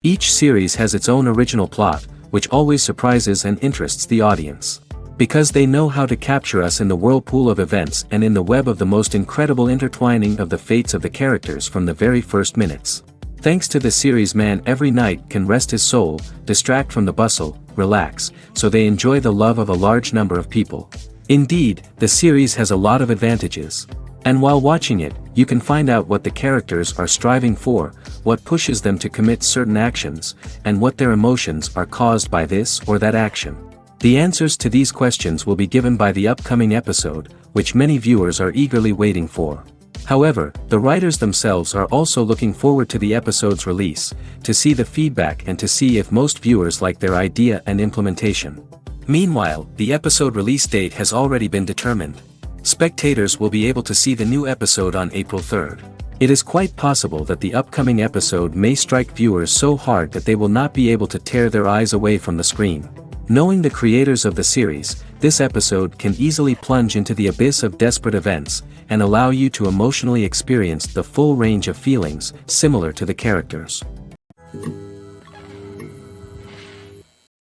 Each series has its own original plot, which always surprises and interests the audience. Because they know how to capture us in the whirlpool of events and in the web of the most incredible intertwining of the fates of the characters from the very first minutes. Thanks to the series, man every night can rest his soul, distract from the bustle, relax, so they enjoy the love of a large number of people. Indeed, the series has a lot of advantages. And while watching it, you can find out what the characters are striving for, what pushes them to commit certain actions, and what their emotions are caused by this or that action. The answers to these questions will be given by the upcoming episode, which many viewers are eagerly waiting for. However, the writers themselves are also looking forward to the episode's release, to see the feedback and to see if most viewers like their idea and implementation. Meanwhile, the episode release date has already been determined. Spectators will be able to see the new episode on April 3rd. It is quite possible that the upcoming episode may strike viewers so hard that they will not be able to tear their eyes away from the screen. Knowing the creators of the series, this episode can easily plunge into the abyss of desperate events, and allow you to emotionally experience the full range of feelings, similar to the characters.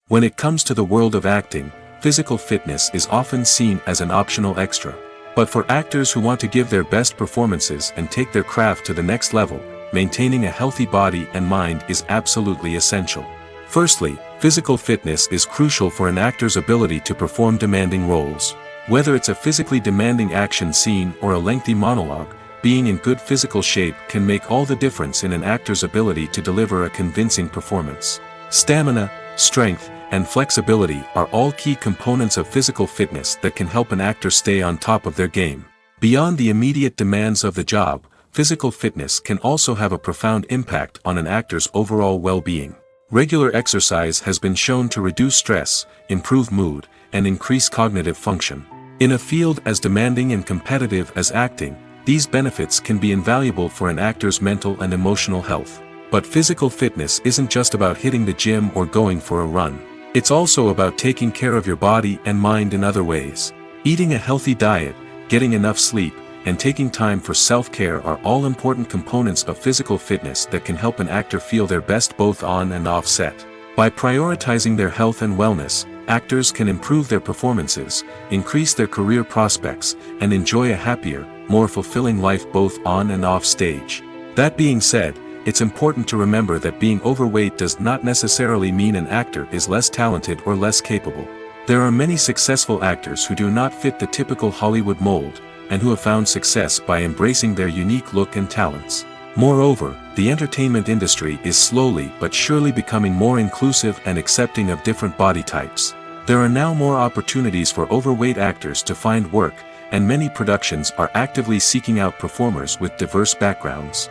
When it comes to the world of acting, physical fitness is often seen as an optional extra. But for actors who want to give their best performances and take their craft to the next level, maintaining a healthy body and mind is absolutely essential. Firstly, physical fitness is crucial for an actor's ability to perform demanding roles. Whether it's a physically demanding action scene or a lengthy monologue, being in good physical shape can make all the difference in an actor's ability to deliver a convincing performance. Stamina, strength, and flexibility are all key components of physical fitness that can help an actor stay on top of their game. Beyond the immediate demands of the job, physical fitness can also have a profound impact on an actor's overall well-being. Regular exercise has been shown to reduce stress, improve mood, and increase cognitive function. In a field as demanding and competitive as acting, these benefits can be invaluable for an actor's mental and emotional health. But physical fitness isn't just about hitting the gym or going for a run. It's also about taking care of your body and mind in other ways. Eating a healthy diet, getting enough sleep, and taking time for self-care are all important components of physical fitness that can help an actor feel their best both on and off set. By prioritizing their health and wellness, actors can improve their performances, increase their career prospects, and enjoy a happier, more fulfilling life both on and off stage. That being said, it's important to remember that being overweight does not necessarily mean an actor is less talented or less capable. There are many successful actors who do not fit the typical Hollywood mold, and who have found success by embracing their unique look and talents. Moreover, the entertainment industry is slowly but surely becoming more inclusive and accepting of different body types. There are now more opportunities for overweight actors to find work, and many productions are actively seeking out performers with diverse backgrounds.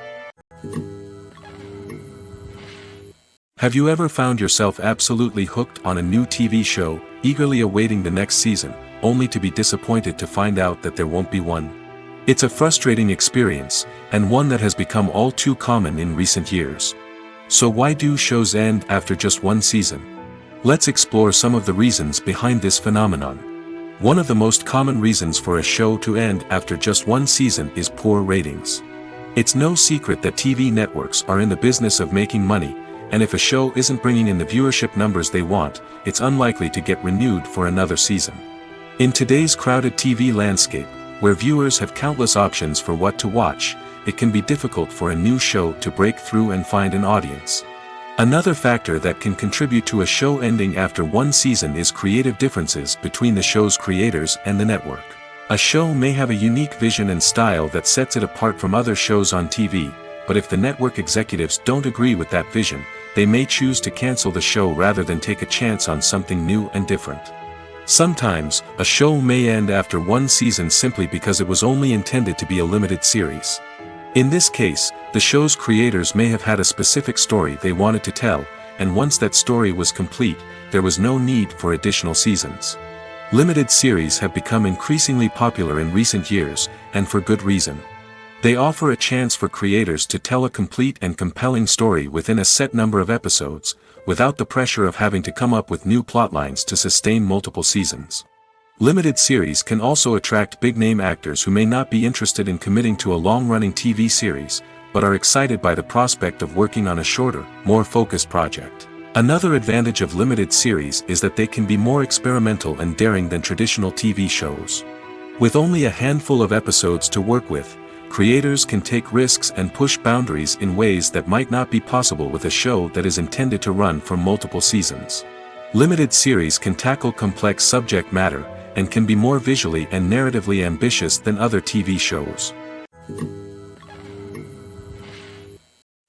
Have you ever found yourself absolutely hooked on a new TV show, eagerly awaiting the next season, only to be disappointed to find out that there won't be one? It's a frustrating experience, and one that has become all too common in recent years. So why do shows end after just one season? Let's explore some of the reasons behind this phenomenon. One of the most common reasons for a show to end after just one season is poor ratings. It's no secret that TV networks are in the business of making money, and if a show isn't bringing in the viewership numbers they want, it's unlikely to get renewed for another season. In today's crowded TV landscape, where viewers have countless options for what to watch, it can be difficult for a new show to break through and find an audience. Another factor that can contribute to a show ending after one season is creative differences between the show's creators and the network. A show may have a unique vision and style that sets it apart from other shows on TV, but if the network executives don't agree with that vision, they may choose to cancel the show rather than take a chance on something new and different. Sometimes, a show may end after one season simply because it was only intended to be a limited series. In this case, the show's creators may have had a specific story they wanted to tell, and once that story was complete, there was no need for additional seasons. Limited series have become increasingly popular in recent years, and for good reason. They offer a chance for creators to tell a complete and compelling story within a set number of episodes, without the pressure of having to come up with new plotlines to sustain multiple seasons. Limited series can also attract big-name actors who may not be interested in committing to a long-running TV series, but are excited by the prospect of working on a shorter, more focused project. Another advantage of limited series is that they can be more experimental and daring than traditional TV shows. With only a handful of episodes to work with, creators can take risks and push boundaries in ways that might not be possible with a show that is intended to run for multiple seasons. Limited series can tackle complex subject matter, and can be more visually and narratively ambitious than other TV shows.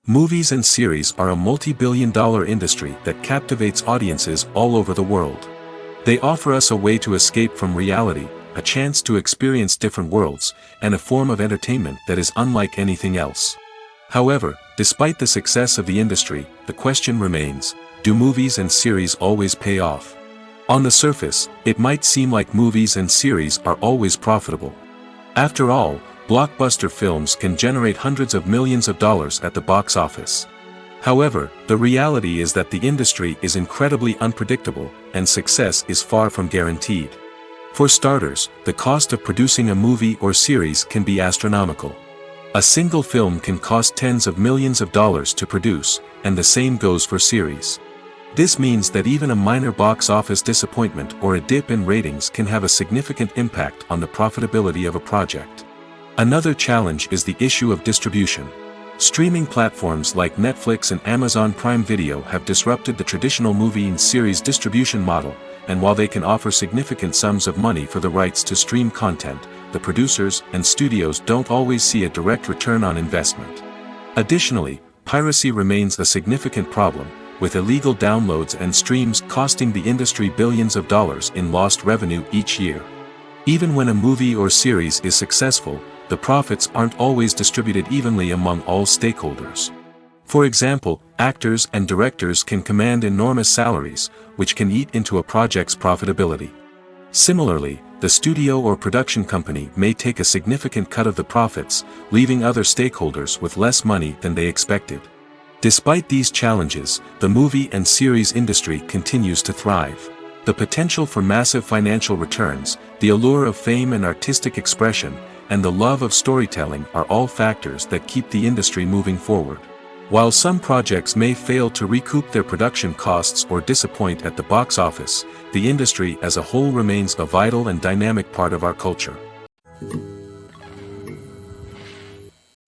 Movies and series are a multi-billion-dollar industry that captivates audiences all over the world. They offer us a way to escape from reality, a chance to experience different worlds, and a form of entertainment that is unlike anything else. However, despite the success of the industry, the question remains, do movies and series always pay off? On the surface, it might seem like movies and series are always profitable. After all, blockbuster films can generate hundreds of millions of dollars at the box office. However, the reality is that the industry is incredibly unpredictable, and success is far from guaranteed. For starters, the cost of producing a movie or series can be astronomical. A single film can cost tens of millions of dollars to produce, and the same goes for series. This means that even a minor box office disappointment or a dip in ratings can have a significant impact on the profitability of a project. Another challenge is the issue of distribution. Streaming platforms like Netflix and Amazon Prime Video have disrupted the traditional movie and series distribution model, and while they can offer significant sums of money for the rights to stream content, the producers and studios don't always see a direct return on investment. Additionally, piracy remains a significant problem, with illegal downloads and streams costing the industry billions of dollars in lost revenue each year. Even when a movie or series is successful, the profits aren't always distributed evenly among all stakeholders. For example, actors and directors can command enormous salaries, which can eat into a project's profitability. Similarly, the studio or production company may take a significant cut of the profits, leaving other stakeholders with less money than they expected. Despite these challenges, the movie and series industry continues to thrive. The potential for massive financial returns, the allure of fame and artistic expression, and the love of storytelling are all factors that keep the industry moving forward. While some projects may fail to recoup their production costs or disappoint at the box office, the industry as a whole remains a vital and dynamic part of our culture.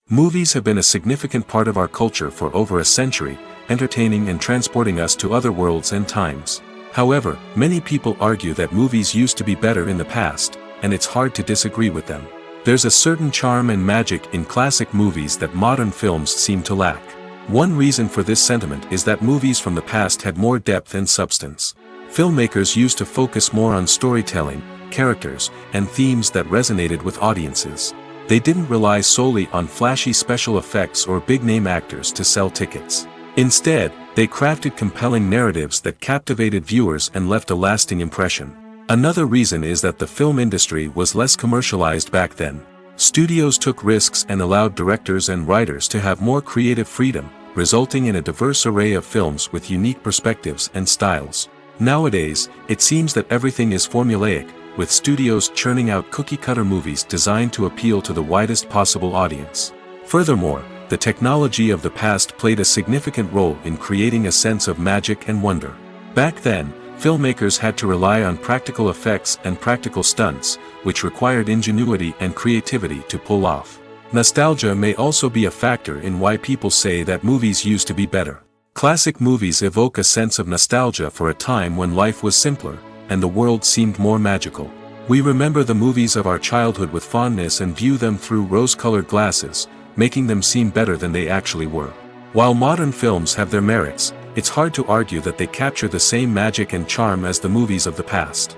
Movies have been a significant part of our culture for over a century, entertaining and transporting us to other worlds and times. However, many people argue that movies used to be better in the past, and it's hard to disagree with them. There's a certain charm and magic in classic movies that modern films seem to lack. One reason for this sentiment is that movies from the past had more depth and substance. Filmmakers used to focus more on storytelling, characters, and themes that resonated with audiences. They didn't rely solely on flashy special effects or big-name actors to sell tickets. Instead, they crafted compelling narratives that captivated viewers and left a lasting impression. Another reason is that the film industry was less commercialized back then. Studios took risks and allowed directors and writers to have more creative freedom, resulting in a diverse array of films with unique perspectives and styles. Nowadays, it seems that everything is formulaic, with studios churning out cookie-cutter movies designed to appeal to the widest possible audience. Furthermore, the technology of the past played a significant role in creating a sense of magic and wonder. Back then, filmmakers had to rely on practical effects and practical stunts, which required ingenuity and creativity to pull off. Nostalgia may also be a factor in why people say that movies used to be better. Classic movies evoke a sense of nostalgia for a time when life was simpler, and the world seemed more magical. We remember the movies of our childhood with fondness and view them through rose-colored glasses, making them seem better than they actually were. While modern films have their merits, it's hard to argue that they capture the same magic and charm as the movies of the past.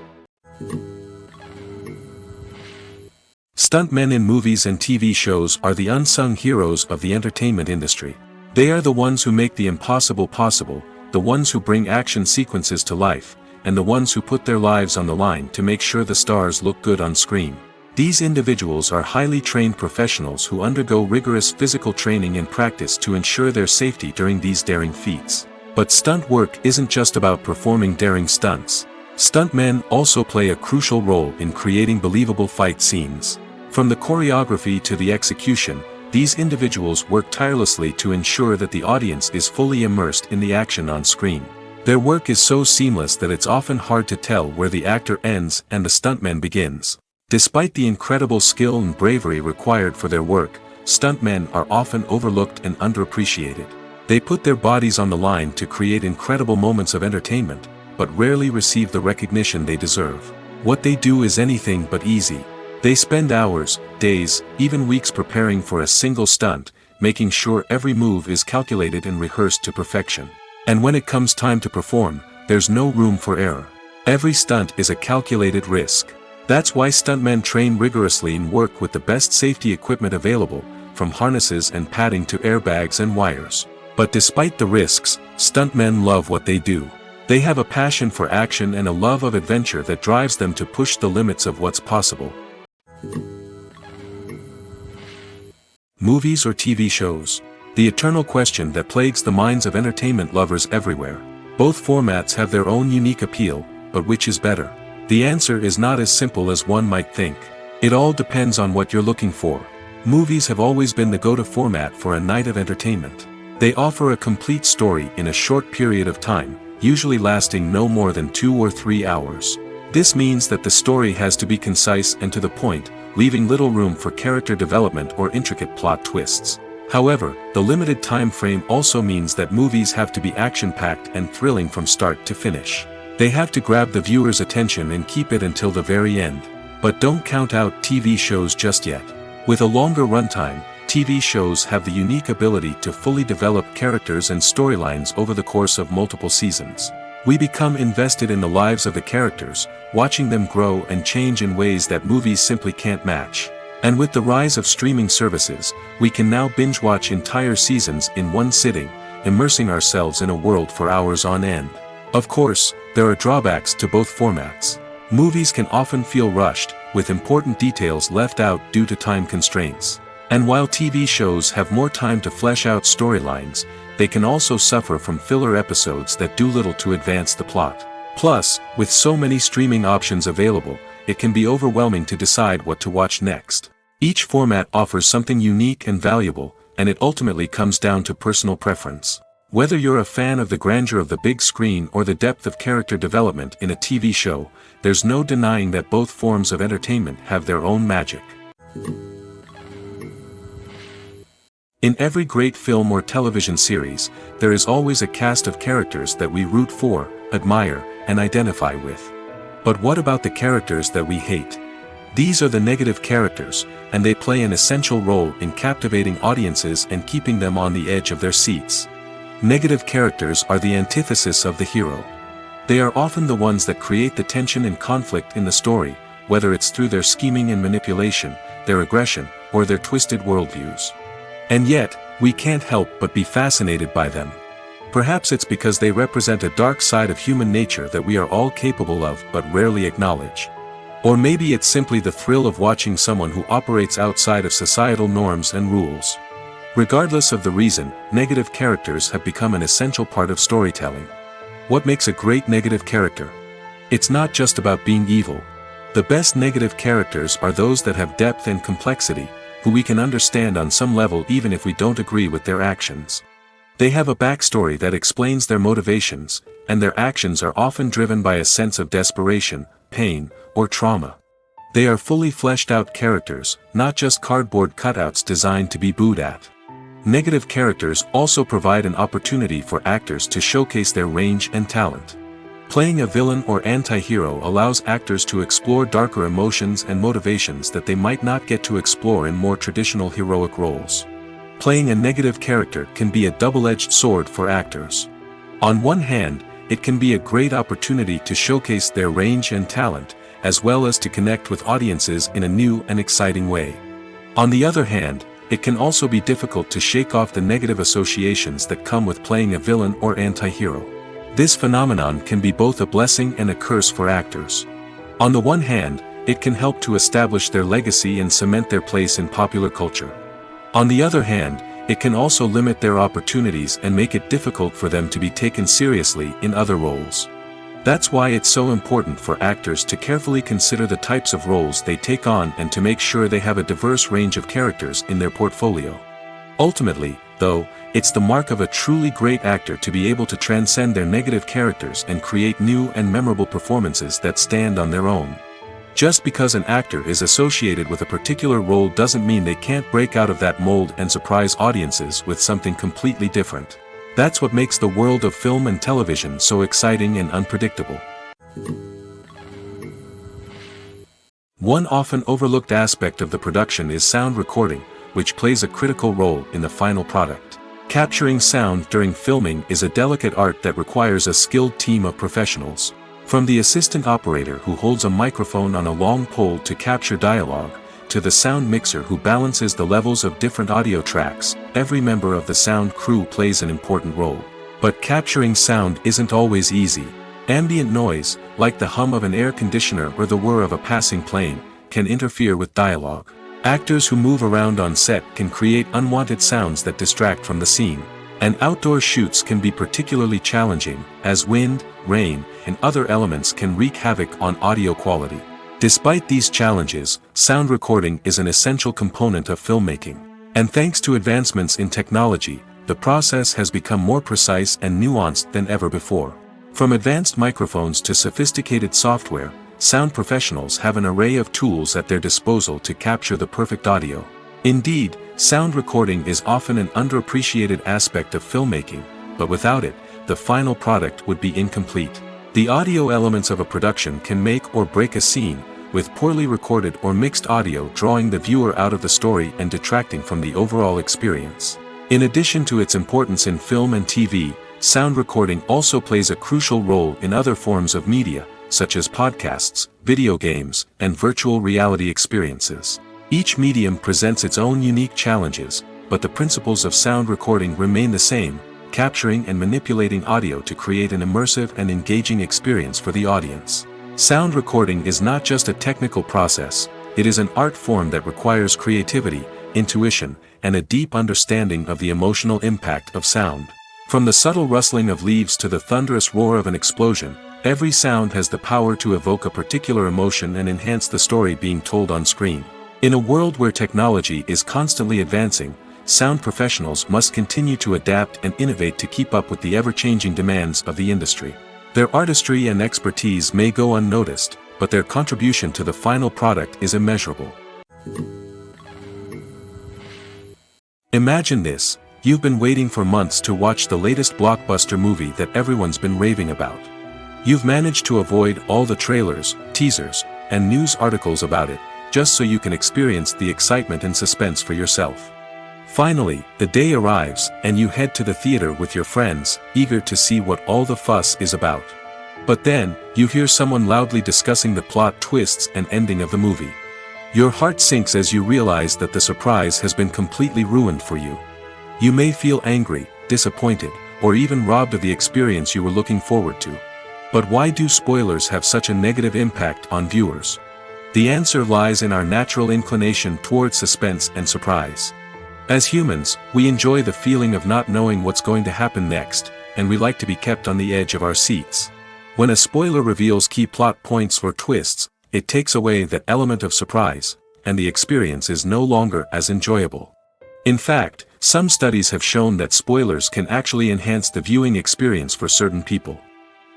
Stuntmen in movies and TV shows are the unsung heroes of the entertainment industry. They are the ones who make the impossible possible, the ones who bring action sequences to life, and the ones who put their lives on the line to make sure the stars look good on screen. These individuals are highly trained professionals who undergo rigorous physical training and practice to ensure their safety during these daring feats. But stunt work isn't just about performing daring stunts. Stuntmen also play a crucial role in creating believable fight scenes. From the choreography to the execution, These individuals work tirelessly to ensure that the audience is fully immersed in the action on screen. Their work is so seamless that it's often hard to tell where the actor ends and the stuntman begins. Despite the incredible skill and bravery required for their work, stuntmen are often overlooked and underappreciated. They put their bodies on the line to create incredible moments of entertainment, but rarely receive the recognition they deserve. What they do is anything but easy. They spend hours, days, even weeks preparing for a single stunt, making sure every move is calculated and rehearsed to perfection. And when it comes time to perform, there's no room for error. Every stunt is a calculated risk. That's why stuntmen train rigorously and work with the best safety equipment available, from harnesses and padding to airbags and wires. But despite the risks, stuntmen love what they do. They have a passion for action and a love of adventure that drives them to push the limits of what's possible. Movies or TV shows? The eternal question that plagues the minds of entertainment lovers everywhere. Both formats have their own unique appeal, but which is better? The answer is not as simple as one might think. It all depends on what you're looking for. Movies have always been the go-to format for a night of entertainment. They offer a complete story in a short period of time, usually lasting no more than 2 or 3 hours. This means that the story has to be concise and to the point, leaving little room for character development or intricate plot twists. However, the limited time frame also means that movies have to be action-packed and thrilling from start to finish. They have to grab the viewer's attention and keep it until the very end. But don't count out TV shows just yet. With a longer runtime, TV shows have the unique ability to fully develop characters and storylines over the course of multiple seasons. We become invested in the lives of the characters, watching them grow and change in ways that movies simply can't match. And with the rise of streaming services, we can now binge-watch entire seasons in one sitting, immersing ourselves in a world for hours on end. Of course, there are drawbacks to both formats. Movies can often feel rushed, with important details left out due to time constraints. And while TV shows have more time to flesh out storylines, they can also suffer from filler episodes that do little to advance the plot. Plus, with so many streaming options available, it can be overwhelming to decide what to watch next. Each format offers something unique and valuable, and it ultimately comes down to personal preference. Whether you're a fan of the grandeur of the big screen or the depth of character development in a TV show, there's no denying that both forms of entertainment have their own magic. In every great film or television series, there is always a cast of characters that we root for, admire, and identify with. But what about the characters that we hate? These are the negative characters, and they play an essential role in captivating audiences and keeping them on the edge of their seats. Negative characters are the antithesis of the hero. They are often the ones that create the tension and conflict in the story, whether it's through their scheming and manipulation, their aggression, or their twisted worldviews. And yet, we can't help but be fascinated by them. Perhaps it's because they represent a dark side of human nature that we are all capable of but rarely acknowledge. Or maybe it's simply the thrill of watching someone who operates outside of societal norms and rules. Regardless of the reason, negative characters have become an essential part of storytelling. What makes a great negative character? It's not just about being evil. The best negative characters are those that have depth and complexity, who we can understand on some level even if we don't agree with their actions. They have a backstory that explains their motivations, and their actions are often driven by a sense of desperation, pain, or trauma. They are fully fleshed out characters, not just cardboard cutouts designed to be booed at. Negative characters also provide an opportunity for actors to showcase their range and talent. Playing a villain or anti-hero allows actors to explore darker emotions and motivations that they might not get to explore in more traditional heroic roles. Playing a negative character can be a double-edged sword for actors. On one hand, it can be a great opportunity to showcase their range and talent, as well as to connect with audiences in a new and exciting way. On the other hand, it can also be difficult to shake off the negative associations that come with playing a villain or anti-hero. This phenomenon can be both a blessing and a curse for actors. On the one hand, it can help to establish their legacy and cement their place in popular culture. On the other hand, it can also limit their opportunities and make it difficult for them to be taken seriously in other roles. That's why it's so important for actors to carefully consider the types of roles they take on and to make sure they have a diverse range of characters in their portfolio. Ultimately, though, it's the mark of a truly great actor to be able to transcend their negative characters and create new and memorable performances that stand on their own. Just because an actor is associated with a particular role doesn't mean they can't break out of that mold and surprise audiences with something completely different. That's what makes the world of film and television so exciting and unpredictable. One often overlooked aspect of the production is sound recording, which plays a critical role in the final product. Capturing sound during filming is a delicate art that requires a skilled team of professionals. From the assistant operator who holds a microphone on a long pole to capture dialogue, to the sound mixer who balances the levels of different audio tracks, every member of the sound crew plays an important role. But capturing sound isn't always easy. Ambient noise, like the hum of an air conditioner or the whir of a passing plane, can interfere with dialogue. Actors who move around on set can create unwanted sounds that distract from the scene. And outdoor shoots can be particularly challenging, as wind, rain, and other elements can wreak havoc on audio quality. Despite these challenges, sound recording is an essential component of filmmaking. And thanks to advancements in technology, the process has become more precise and nuanced than ever before. From advanced microphones to sophisticated software, sound professionals have an array of tools at their disposal to capture the perfect audio. Indeed, sound recording is often an underappreciated aspect of filmmaking, but without it, the final product would be incomplete. The audio elements of a production can make or break a scene, with poorly recorded or mixed audio drawing the viewer out of the story and detracting from the overall experience. In addition to its importance in film and TV, sound recording also plays a crucial role in other forms of media, such as podcasts, video games, and virtual reality experiences. Each medium presents its own unique challenges, but the principles of sound recording remain the same, capturing and manipulating audio to create an immersive and engaging experience for the audience. Sound recording is not just a technical process, it is an art form that requires creativity, intuition, and a deep understanding of the emotional impact of sound. From the subtle rustling of leaves to the thunderous roar of an explosion, every sound has the power to evoke a particular emotion and enhance the story being told on screen. In a world where technology is constantly advancing, sound professionals must continue to adapt and innovate to keep up with the ever-changing demands of the industry. Their artistry and expertise may go unnoticed, but their contribution to the final product is immeasurable. Imagine this: you've been waiting for months to watch the latest blockbuster movie that everyone's been raving about. You've managed to avoid all the trailers, teasers, and news articles about it, just so you can experience the excitement and suspense for yourself. Finally, the day arrives, and you head to the theater with your friends, eager to see what all the fuss is about. But then, you hear someone loudly discussing the plot twists and ending of the movie. Your heart sinks as you realize that the surprise has been completely ruined for you. You may feel angry, disappointed, or even robbed of the experience you were looking forward to. But why do spoilers have such a negative impact on viewers? The answer lies in our natural inclination toward suspense and surprise. As humans, we enjoy the feeling of not knowing what's going to happen next, and we like to be kept on the edge of our seats. When a spoiler reveals key plot points or twists, it takes away that element of surprise, and the experience is no longer as enjoyable. In fact, some studies have shown that spoilers can actually enhance the viewing experience for certain people.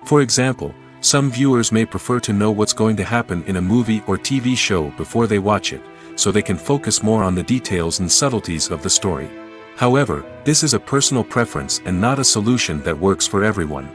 For example, some viewers may prefer to know what's going to happen in a movie or TV show before they watch it, so they can focus more on the details and subtleties of the story. However, this is a personal preference and not a solution that works for everyone.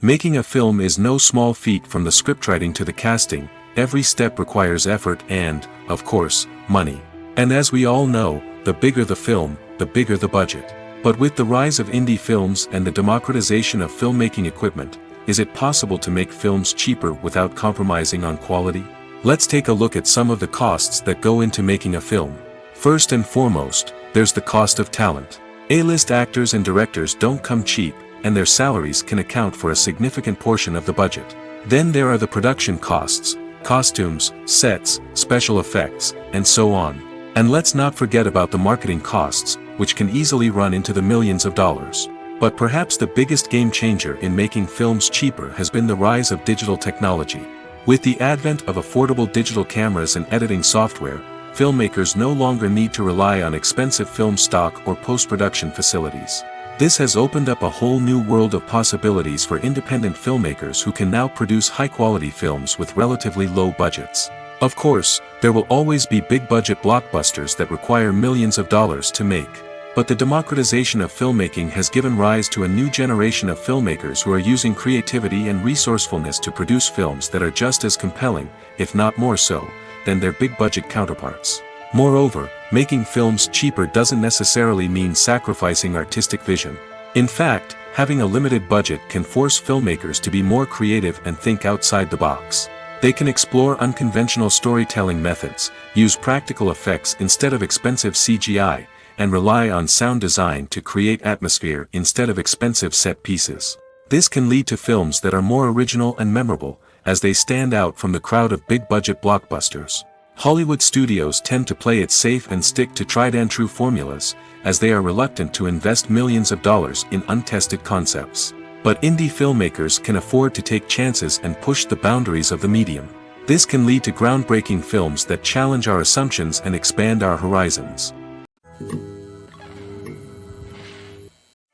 Making a film is no small feat. From the scriptwriting to the casting, every step requires effort and, of course, money. And as we all know, the bigger the film, the bigger the budget. But with the rise of indie films and the democratization of filmmaking equipment, is it possible to make films cheaper without compromising on quality? Let's take a look at some of the costs that go into making a film. First and foremost, there's the cost of talent. A-list actors and directors don't come cheap, and their salaries can account for a significant portion of the budget. Then there are the production costs, costumes, sets, special effects, and so on. And let's not forget about the marketing costs, which can easily run into the millions of dollars. But perhaps the biggest game changer in making films cheaper has been the rise of digital technology. With the advent of affordable digital cameras and editing software, filmmakers no longer need to rely on expensive film stock or post-production facilities. This has opened up a whole new world of possibilities for independent filmmakers who can now produce high-quality films with relatively low budgets. Of course, there will always be big-budget blockbusters that require millions of dollars to make. But the democratization of filmmaking has given rise to a new generation of filmmakers who are using creativity and resourcefulness to produce films that are just as compelling, if not more so, than their big-budget counterparts. Moreover, making films cheaper doesn't necessarily mean sacrificing artistic vision. In fact, having a limited budget can force filmmakers to be more creative and think outside the box. They can explore unconventional storytelling methods, use practical effects instead of expensive CGI, and rely on sound design to create atmosphere instead of expensive set pieces. This can lead to films that are more original and memorable, as they stand out from the crowd of big-budget blockbusters. Hollywood studios tend to play it safe and stick to tried-and-true formulas, as they are reluctant to invest millions of dollars in untested concepts. But indie filmmakers can afford to take chances and push the boundaries of the medium. This can lead to groundbreaking films that challenge our assumptions and expand our horizons.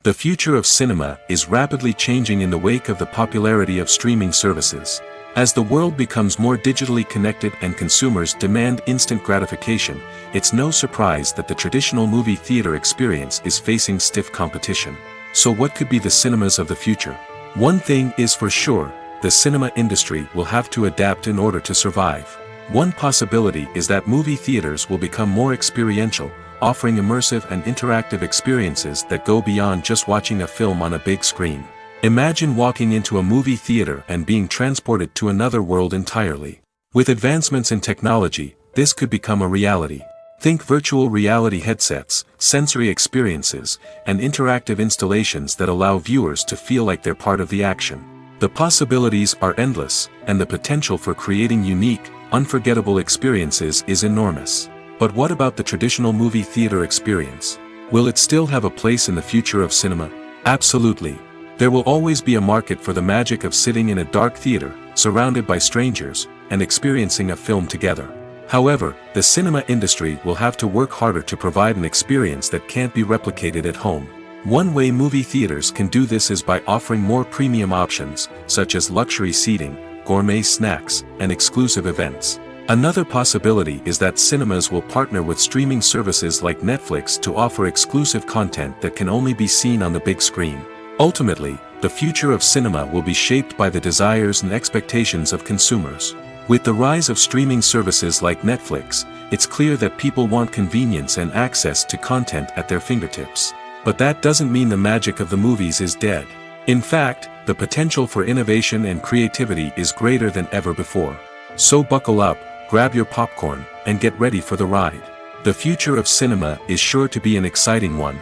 The future of cinema is rapidly changing in the wake of the popularity of streaming services. As the world becomes more digitally connected and consumers demand instant gratification, it's no surprise that the traditional movie theater experience is facing stiff competition. So what could be the cinemas of the future? One thing is for sure, the cinema industry will have to adapt in order to survive. One possibility is that movie theaters will become more experiential, offering immersive and interactive experiences that go beyond just watching a film on a big screen. Imagine walking into a movie theater and being transported to another world entirely. With advancements in technology, this could become a reality. Think virtual reality headsets, sensory experiences, and interactive installations that allow viewers to feel like they're part of the action. The possibilities are endless, and the potential for creating unique, unforgettable experiences is enormous. But what about the traditional movie theater experience? Will it still have a place in the future of cinema? Absolutely. There will always be a market for the magic of sitting in a dark theater, surrounded by strangers, and experiencing a film together. However, the cinema industry will have to work harder to provide an experience that can't be replicated at home. One way movie theaters can do this is by offering more premium options, such as luxury seating, gourmet snacks, and exclusive events. Another possibility is that cinemas will partner with streaming services like Netflix to offer exclusive content that can only be seen on the big screen. Ultimately, the future of cinema will be shaped by the desires and expectations of consumers. With the rise of streaming services like Netflix, it's clear that people want convenience and access to content at their fingertips. But that doesn't mean the magic of the movies is dead. In fact, the potential for innovation and creativity is greater than ever before. So buckle up, grab your popcorn, and get ready for the ride. The future of cinema is sure to be an exciting one.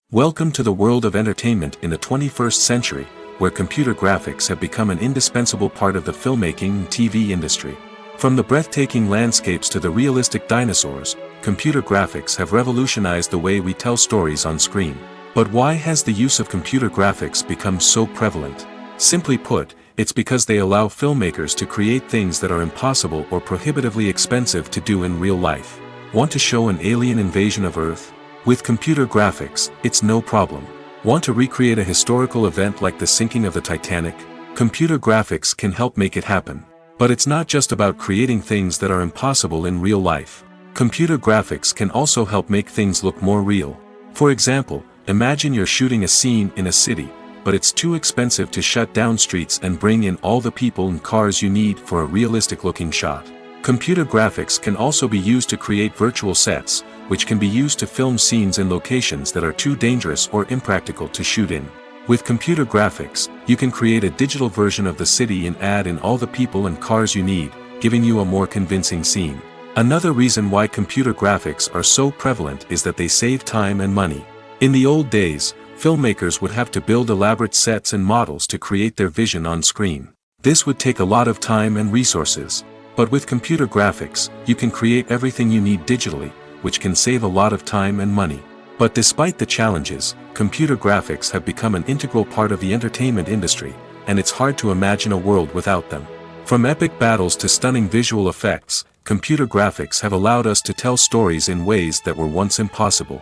Welcome to the world of entertainment in the 21st century, where computer graphics have become an indispensable part of the filmmaking and TV industry. From the breathtaking landscapes to the realistic dinosaurs, computer graphics have revolutionized the way we tell stories on screen. But why has the use of computer graphics become so prevalent? Simply put, it's because they allow filmmakers to create things that are impossible or prohibitively expensive to do in real life. Want to show an alien invasion of Earth? With computer graphics, it's no problem. Want to recreate a historical event like the sinking of the Titanic? Computer graphics can help make it happen. But it's not just about creating things that are impossible in real life. Computer graphics can also help make things look more real. For example, imagine you're shooting a scene in a city, but it's too expensive to shut down streets and bring in all the people and cars you need for a realistic-looking shot. Computer graphics can also be used to create virtual sets, which can be used to film scenes in locations that are too dangerous or impractical to shoot in. With computer graphics, you can create a digital version of the city and add in all the people and cars you need, giving you a more convincing scene. Another reason why computer graphics are so prevalent is that they save time and money. In the old days, filmmakers would have to build elaborate sets and models to create their vision on screen. This would take a lot of time and resources. But with computer graphics, you can create everything you need digitally, which can save a lot of time and money. But despite the challenges, computer graphics have become an integral part of the entertainment industry, and it's hard to imagine a world without them. From epic battles to stunning visual effects, computer graphics have allowed us to tell stories in ways that were once impossible.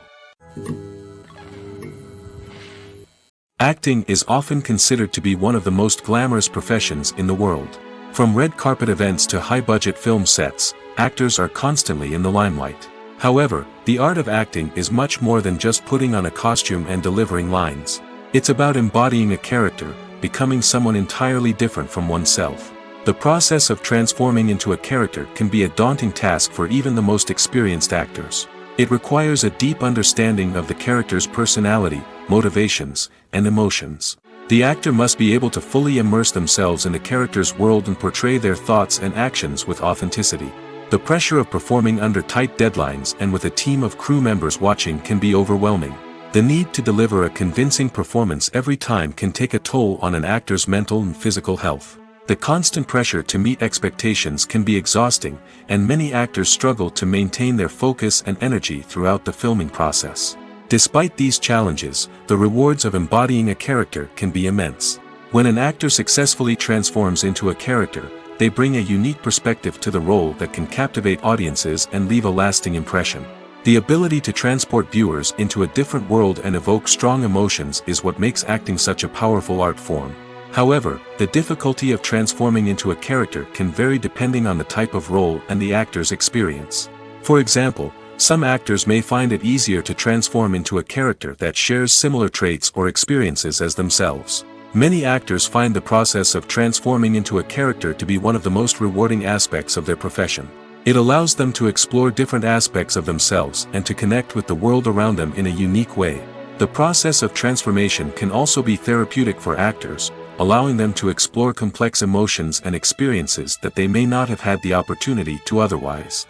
Acting is often considered to be one of the most glamorous professions in the world. From red carpet events to high-budget film sets, actors are constantly in the limelight. However, the art of acting is much more than just putting on a costume and delivering lines. It's about embodying a character, becoming someone entirely different from oneself. The process of transforming into a character can be a daunting task for even the most experienced actors. It requires a deep understanding of the character's personality, motivations, and emotions. The actor must be able to fully immerse themselves in the character's world and portray their thoughts and actions with authenticity. The pressure of performing under tight deadlines and with a team of crew members watching can be overwhelming. The need to deliver a convincing performance every time can take a toll on an actor's mental and physical health. The constant pressure to meet expectations can be exhausting, and many actors struggle to maintain their focus and energy throughout the filming process. Despite these challenges, the rewards of embodying a character can be immense. When an actor successfully transforms into a character, they bring a unique perspective to the role that can captivate audiences and leave a lasting impression. The ability to transport viewers into a different world and evoke strong emotions is what makes acting such a powerful art form. However, the difficulty of transforming into a character can vary depending on the type of role and the actor's experience. For example, some actors may find it easier to transform into a character that shares similar traits or experiences as themselves. Many actors find the process of transforming into a character to be one of the most rewarding aspects of their profession. It allows them to explore different aspects of themselves and to connect with the world around them in a unique way. The process of transformation can also be therapeutic for actors, allowing them to explore complex emotions and experiences that they may not have had the opportunity to otherwise.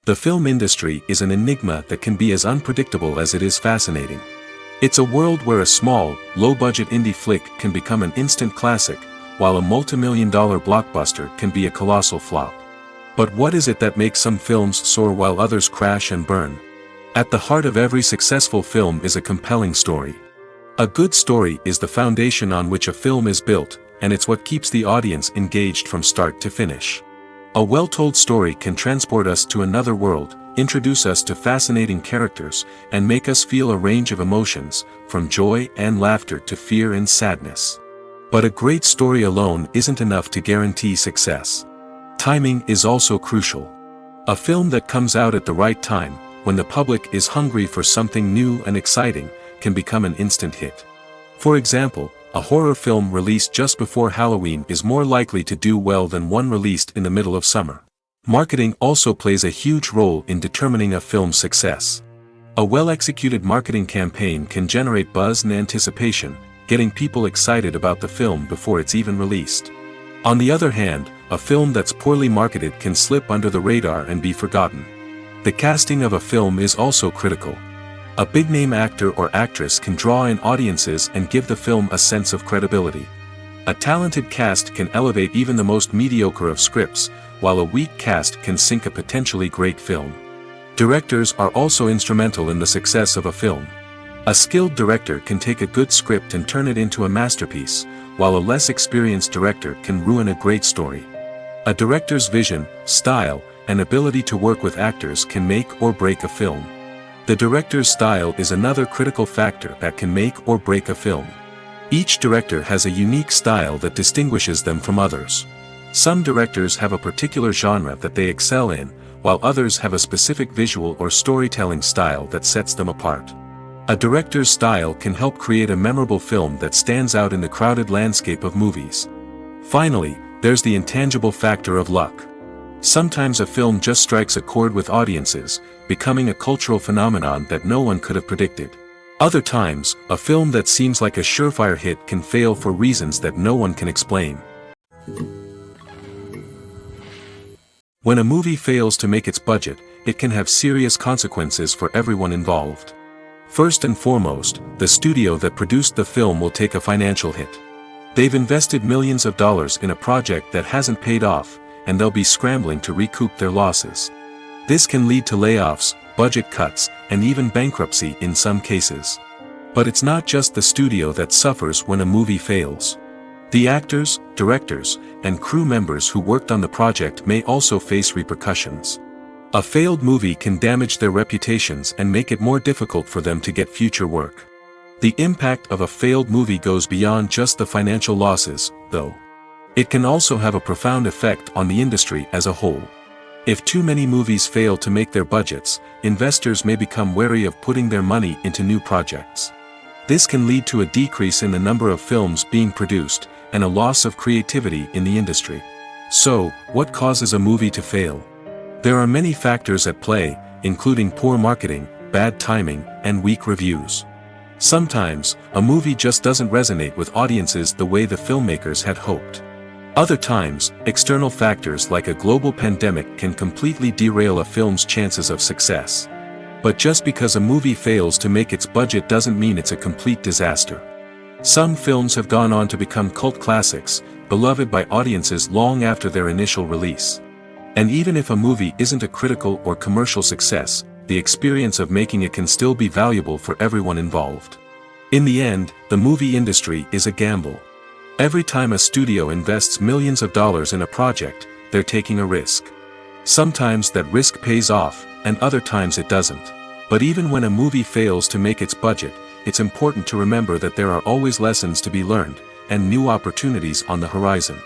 The film industry is an enigma that can be as unpredictable as it is fascinating. It's a world where a small, low-budget indie flick can become an instant classic, while a multi-million-dollar blockbuster can be a colossal flop. But what is it that makes some films soar while others crash and burn? At the heart of every successful film is a compelling story. A good story is the foundation on which a film is built, and it's what keeps the audience engaged from start to finish. A well-told story can transport us to another world, introduce us to fascinating characters, and make us feel a range of emotions, from joy and laughter to fear and sadness. But a great story alone isn't enough to guarantee success. Timing is also crucial. A film that comes out at the right time, when the public is hungry for something new and exciting, can become an instant hit. For example, a horror film released just before Halloween is more likely to do well than one released in the middle of summer. Marketing also plays a huge role in determining a film's success. A well-executed marketing campaign can generate buzz and anticipation, getting people excited about the film before it's even released. On the other hand, a film that's poorly marketed can slip under the radar and be forgotten. The casting of a film is also critical. A big-name actor or actress can draw in audiences and give the film a sense of credibility. A talented cast can elevate even the most mediocre of scripts, while a weak cast can sink a potentially great film. Directors are also instrumental in the success of a film. A skilled director can take a good script and turn it into a masterpiece, while a less experienced director can ruin a great story. A director's vision, style, and ability to work with actors can make or break a film. The director's style is another critical factor that can make or break a film. Each director has a unique style that distinguishes them from others. Some directors have a particular genre that they excel in, while others have a specific visual or storytelling style that sets them apart. A director's style can help create a memorable film that stands out in the crowded landscape of movies. Finally, there's the intangible factor of luck. Sometimes a film just strikes a chord with audiences, becoming a cultural phenomenon that no one could have predicted. Other times, a film that seems like a surefire hit can fail for reasons that no one can explain. When a movie fails to make its budget, it can have serious consequences for everyone involved. First and foremost, the studio that produced the film will take a financial hit. They've invested millions of dollars in a project that hasn't paid off, and they'll be scrambling to recoup their losses. This can lead to layoffs, budget cuts, and even bankruptcy in some cases. But it's not just the studio that suffers when a movie fails. The actors, directors, and crew members who worked on the project may also face repercussions. A failed movie can damage their reputations and make it more difficult for them to get future work. The impact of a failed movie goes beyond just the financial losses, though. It can also have a profound effect on the industry as a whole. If too many movies fail to make their budgets, investors may become wary of putting their money into new projects. This can lead to a decrease in the number of films being produced, and a loss of creativity in the industry. So, what causes a movie to fail? There are many factors at play, including poor marketing, bad timing, and weak reviews. Sometimes, a movie just doesn't resonate with audiences the way the filmmakers had hoped. Other times, external factors like a global pandemic can completely derail a film's chances of success. But just because a movie fails to make its budget doesn't mean it's a complete disaster. Some films have gone on to become cult classics, beloved by audiences long after their initial release. And even if a movie isn't a critical or commercial success, the experience of making it can still be valuable for everyone involved. In the end, the movie industry is a gamble. Every time a studio invests millions of dollars in a project, they're taking a risk. Sometimes that risk pays off, and other times it doesn't. But even when a movie fails to make its budget, it's important to remember that there are always lessons to be learned, and new opportunities on the horizon.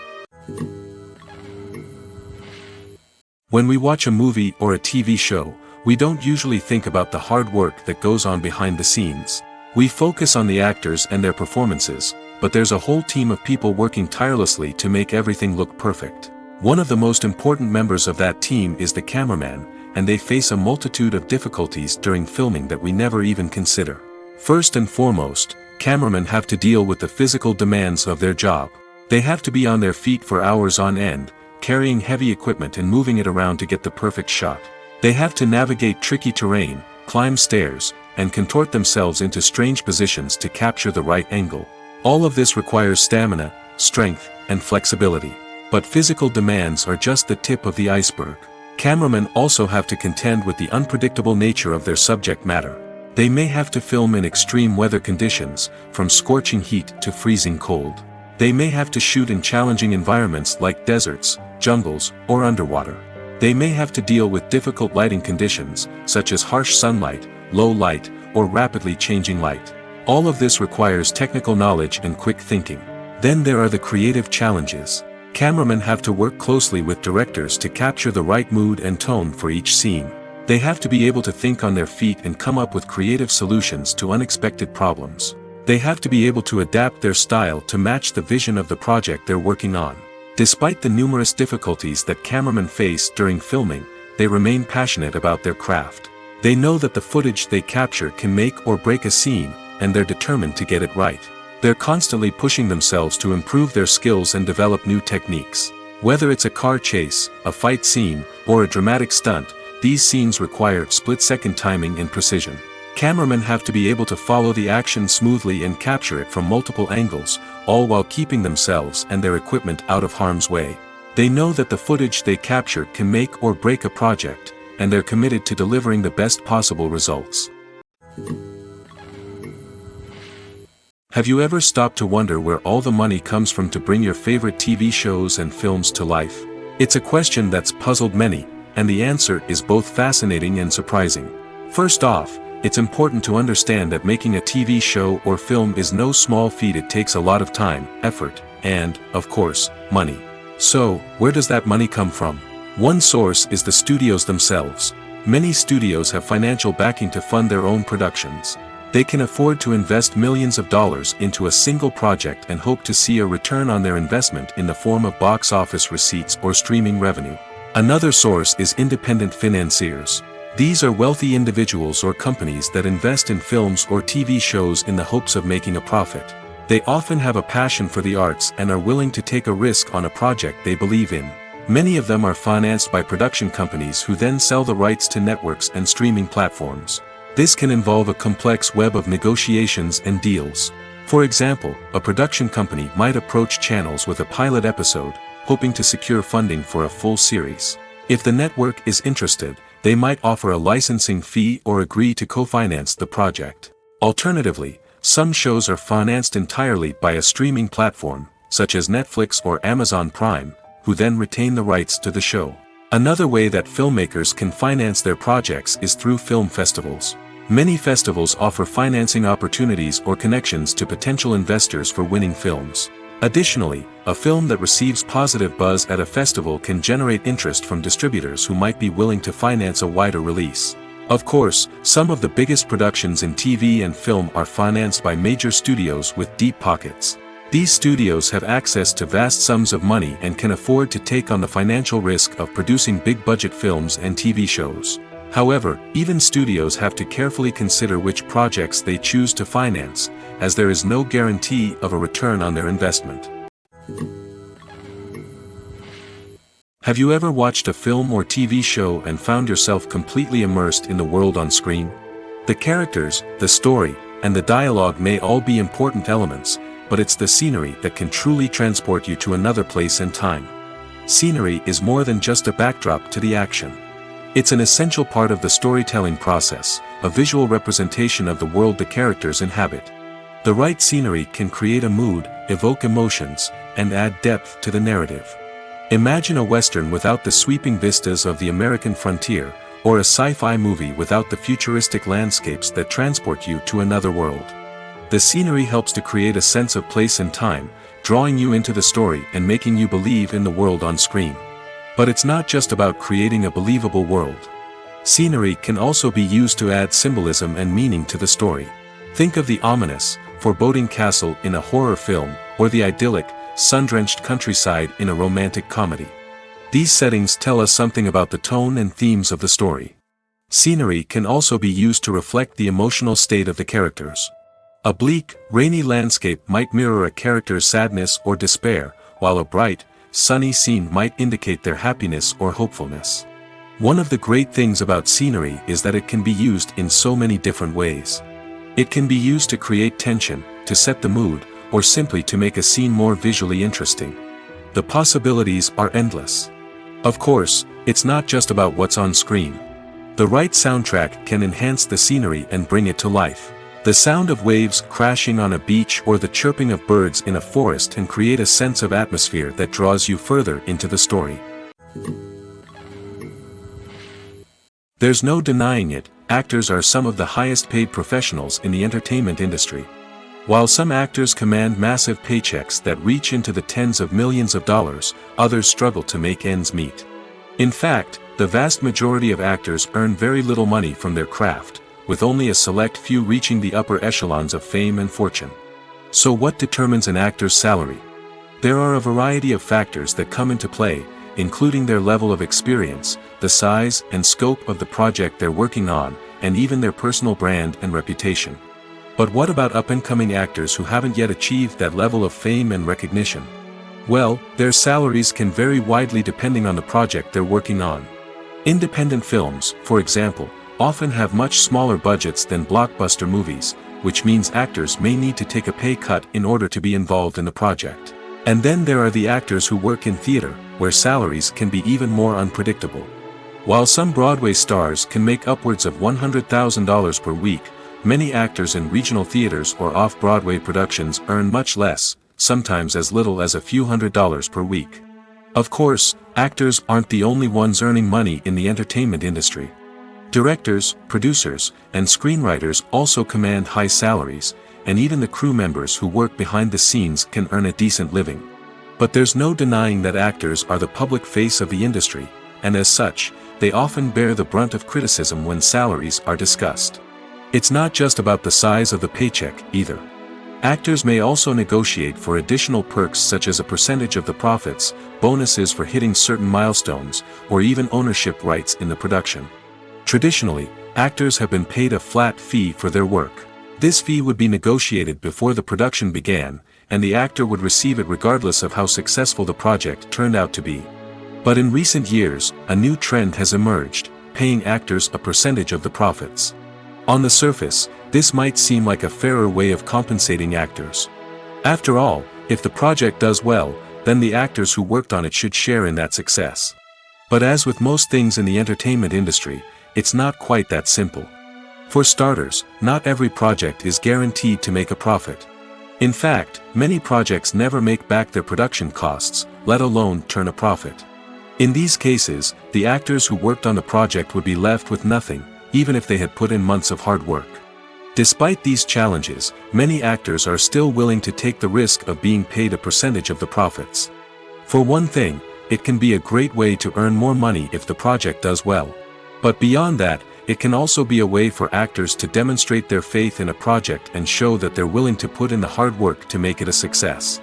When we watch a movie or a TV show, we don't usually think about the hard work that goes on behind the scenes. We focus on the actors and their performances, but there's a whole team of people working tirelessly to make everything look perfect. One of the most important members of that team is the cameraman, and they face a multitude of difficulties during filming that we never even consider. First and foremost, cameramen have to deal with the physical demands of their job. They have to be on their feet for hours on end, carrying heavy equipment and moving it around to get the perfect shot. They have to navigate tricky terrain, climb stairs, and contort themselves into strange positions to capture the right angle. All of this requires stamina, strength, and flexibility. But physical demands are just the tip of the iceberg. Cameramen also have to contend with the unpredictable nature of their subject matter. They may have to film in extreme weather conditions, from scorching heat to freezing cold. They may have to shoot in challenging environments like deserts, jungles, or underwater. They may have to deal with difficult lighting conditions, such as harsh sunlight, low light, or rapidly changing light. All of this requires technical knowledge and quick thinking. Then there are the creative challenges. Cameramen have to work closely with directors to capture the right mood and tone for each scene. They have to be able to think on their feet and come up with creative solutions to unexpected problems. They have to be able to adapt their style to match the vision of the project they're working on. Despite the numerous difficulties that cameramen face during filming, they remain passionate about their craft. They know that the footage they capture can make or break a scene, and they're determined to get it right. They're constantly pushing themselves to improve their skills and develop new techniques. Whether it's a car chase, a fight scene, or a dramatic stunt, these scenes require split-second timing and precision. Cameramen have to be able to follow the action smoothly and capture it from multiple angles, all while keeping themselves and their equipment out of harm's way. They know that the footage they capture can make or break a project, and they're committed to delivering the best possible results. Have you ever stopped to wonder where all the money comes from to bring your favorite TV shows and films to life? It's a question that's puzzled many, and the answer is both fascinating and surprising. First off, it's important to understand that making a TV show or film is no small feat. It takes a lot of time, effort, and, of course, money. So, where does that money come from? One source is the studios themselves. Many studios have financial backing to fund their own productions. They can afford to invest millions of dollars into a single project and hope to see a return on their investment in the form of box office receipts or streaming revenue. Another source is independent financiers. These are wealthy individuals or companies that invest in films or TV shows in the hopes of making a profit. They often have a passion for the arts and are willing to take a risk on a project they believe in. Many of them are financed by production companies who then sell the rights to networks and streaming platforms. This can involve a complex web of negotiations and deals. For example, a production company might approach channels with a pilot episode, hoping to secure funding for a full series. If the network is interested, they might offer a licensing fee or agree to co-finance the project. Alternatively, some shows are financed entirely by a streaming platform, such as Netflix or Amazon Prime, who then retain the rights to the show. Another way that filmmakers can finance their projects is through film festivals. Many festivals offer financing opportunities or connections to potential investors for winning films. Additionally, a film that receives positive buzz at a festival can generate interest from distributors who might be willing to finance a wider release. Of course, some of the biggest productions in TV and film are financed by major studios with deep pockets. These studios have access to vast sums of money and can afford to take on the financial risk of producing big-budget films and TV shows. However, even studios have to carefully consider which projects they choose to finance, as there is no guarantee of a return on their investment. Have you ever watched a film or TV show and found yourself completely immersed in the world on screen? The characters, the story, and the dialogue may all be important elements, but it's the scenery that can truly transport you to another place and time. Scenery is more than just a backdrop to the action. It's an essential part of the storytelling process, a visual representation of the world the characters inhabit. The right scenery can create a mood, evoke emotions, and add depth to the narrative. Imagine a Western without the sweeping vistas of the American frontier, or a sci-fi movie without the futuristic landscapes that transport you to another world. The scenery helps to create a sense of place and time, drawing you into the story and making you believe in the world on screen. But it's not just about creating a believable world. Scenery can also be used to add symbolism and meaning to the story. Think of the ominous, foreboding castle in a horror film, or the idyllic, sun-drenched countryside in a romantic comedy. These settings tell us something about the tone and themes of the story. Scenery can also be used to reflect the emotional state of the characters. A bleak, rainy landscape might mirror a character's sadness or despair, while a bright, sunny scene might indicate their happiness or hopefulness. One of the great things about scenery is that it can be used in so many different ways. It can be used to create tension, to set the mood, or simply to make a scene more visually interesting. The possibilities are endless. Of course, it's not just about what's on screen. The right soundtrack can enhance the scenery and bring it to life. The sound of waves crashing on a beach or the chirping of birds in a forest can create a sense of atmosphere that draws you further into the story. There's no denying it, actors are some of the highest paid professionals in the entertainment industry. While some actors command massive paychecks that reach into the tens of millions of dollars, others struggle to make ends meet. In fact, the vast majority of actors earn very little money from their craft, with only a select few reaching the upper echelons of fame and fortune. So what determines an actor's salary? There are a variety of factors that come into play, including their level of experience, the size and scope of the project they're working on, and even their personal brand and reputation. But what about up-and-coming actors who haven't yet achieved that level of fame and recognition? Well, their salaries can vary widely depending on the project they're working on. Independent films, for example, often have much smaller budgets than blockbuster movies, which means actors may need to take a pay cut in order to be involved in the project. And then there are the actors who work in theater, where salaries can be even more unpredictable. While some Broadway stars can make upwards of $100,000 per week, many actors in regional theaters or off-Broadway productions earn much less, sometimes as little as a few $100s per week. Of course, actors aren't the only ones earning money in the entertainment industry. Directors, producers, and screenwriters also command high salaries, and even the crew members who work behind the scenes can earn a decent living. But there's no denying that actors are the public face of the industry, and as such, they often bear the brunt of criticism when salaries are discussed. It's not just about the size of the paycheck, either. Actors may also negotiate for additional perks such as a percentage of the profits, bonuses for hitting certain milestones, or even ownership rights in the production. Traditionally, actors have been paid a flat fee for their work. This fee would be negotiated before the production began, and the actor would receive it regardless of how successful the project turned out to be. But in recent years, a new trend has emerged, paying actors a percentage of the profits. On the surface, this might seem like a fairer way of compensating actors. After all, if the project does well, then the actors who worked on it should share in that success. But as with most things in the entertainment industry, it's not quite that simple. For starters, not every project is guaranteed to make a profit. In fact, many projects never make back their production costs, let alone turn a profit. In these cases, the actors who worked on the project would be left with nothing, even if they had put in months of hard work. Despite these challenges, many actors are still willing to take the risk of being paid a percentage of the profits. For one thing, it can be a great way to earn more money if the project does well. But beyond that, it can also be a way for actors to demonstrate their faith in a project and show that they're willing to put in the hard work to make it a success.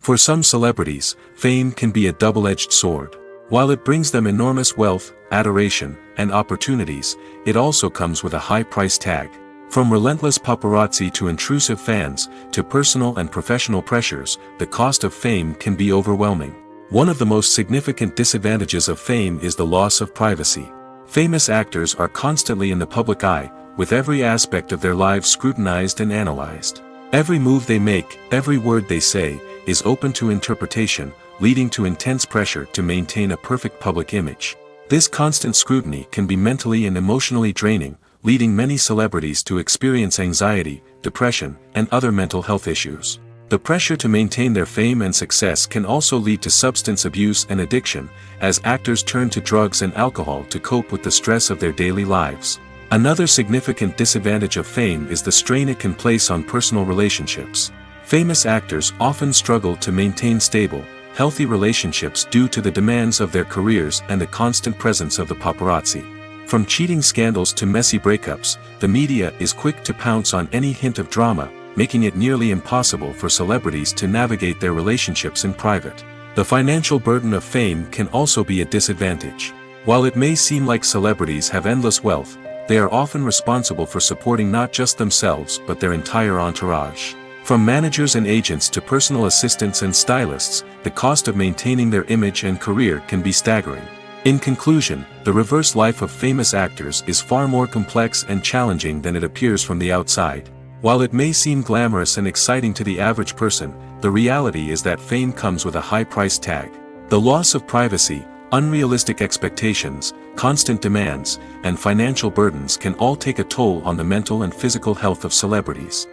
For some celebrities, fame can be a double-edged sword. While it brings them enormous wealth, adoration, and opportunities, it also comes with a high price tag. From relentless paparazzi to intrusive fans, to personal and professional pressures, the cost of fame can be overwhelming. One of the most significant disadvantages of fame is the loss of privacy. Famous actors are constantly in the public eye, with every aspect of their lives scrutinized and analyzed. Every move they make, every word they say, is open to interpretation, leading to intense pressure to maintain a perfect public image. This constant scrutiny can be mentally and emotionally draining, leading many celebrities to experience anxiety, depression, and other mental health issues. The pressure to maintain their fame and success can also lead to substance abuse and addiction, as actors turn to drugs and alcohol to cope with the stress of their daily lives. Another significant disadvantage of fame is the strain it can place on personal relationships. Famous actors often struggle to maintain stable, healthy relationships due to the demands of their careers and the constant presence of the paparazzi. From cheating scandals to messy breakups, the media is quick to pounce on any hint of drama, making it nearly impossible for celebrities to navigate their relationships in private. The financial burden of fame can also be a disadvantage. While it may seem like celebrities have endless wealth, they are often responsible for supporting not just themselves but their entire entourage. From managers and agents to personal assistants and stylists, the cost of maintaining their image and career can be staggering. In conclusion, the reverse life of famous actors is far more complex and challenging than it appears from the outside. While it may seem glamorous and exciting to the average person, the reality is that fame comes with a high price tag. The loss of privacy, unrealistic expectations, constant demands, and financial burdens can all take a toll on the mental and physical health of celebrities.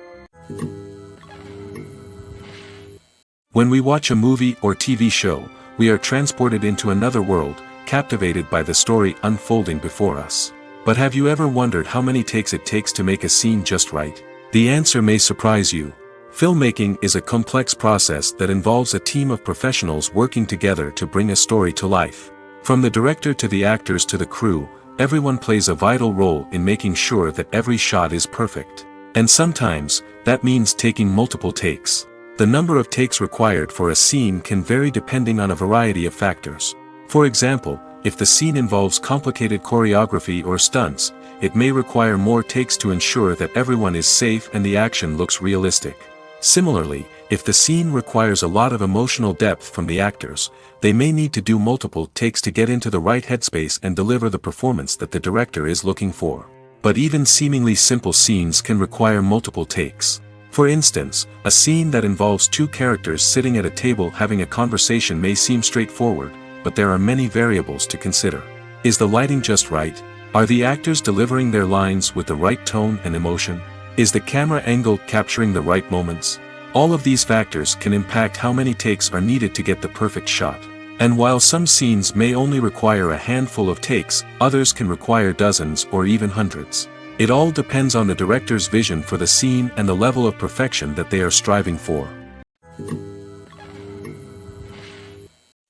When we watch a movie or TV show, we are transported into another world, captivated by the story unfolding before us. But have you ever wondered how many takes it takes to make a scene just right? The answer may surprise you. Filmmaking is a complex process that involves a team of professionals working together to bring a story to life. From the director to the actors to the crew, everyone plays a vital role in making sure that every shot is perfect. And sometimes, that means taking multiple takes. The number of takes required for a scene can vary depending on a variety of factors. For example, if the scene involves complicated choreography or stunts, it may require more takes to ensure that everyone is safe and the action looks realistic. Similarly, if the scene requires a lot of emotional depth from the actors, they may need to do multiple takes to get into the right headspace and deliver the performance that the director is looking for. But even seemingly simple scenes can require multiple takes. For instance, a scene that involves two characters sitting at a table having a conversation may seem straightforward, but there are many variables to consider. Is the lighting just right? Are the actors delivering their lines with the right tone and emotion? Is the camera angle capturing the right moments? All of these factors can impact how many takes are needed to get the perfect shot. And while some scenes may only require a handful of takes, others can require dozens or even hundreds. It all depends on the director's vision for the scene and the level of perfection that they are striving for.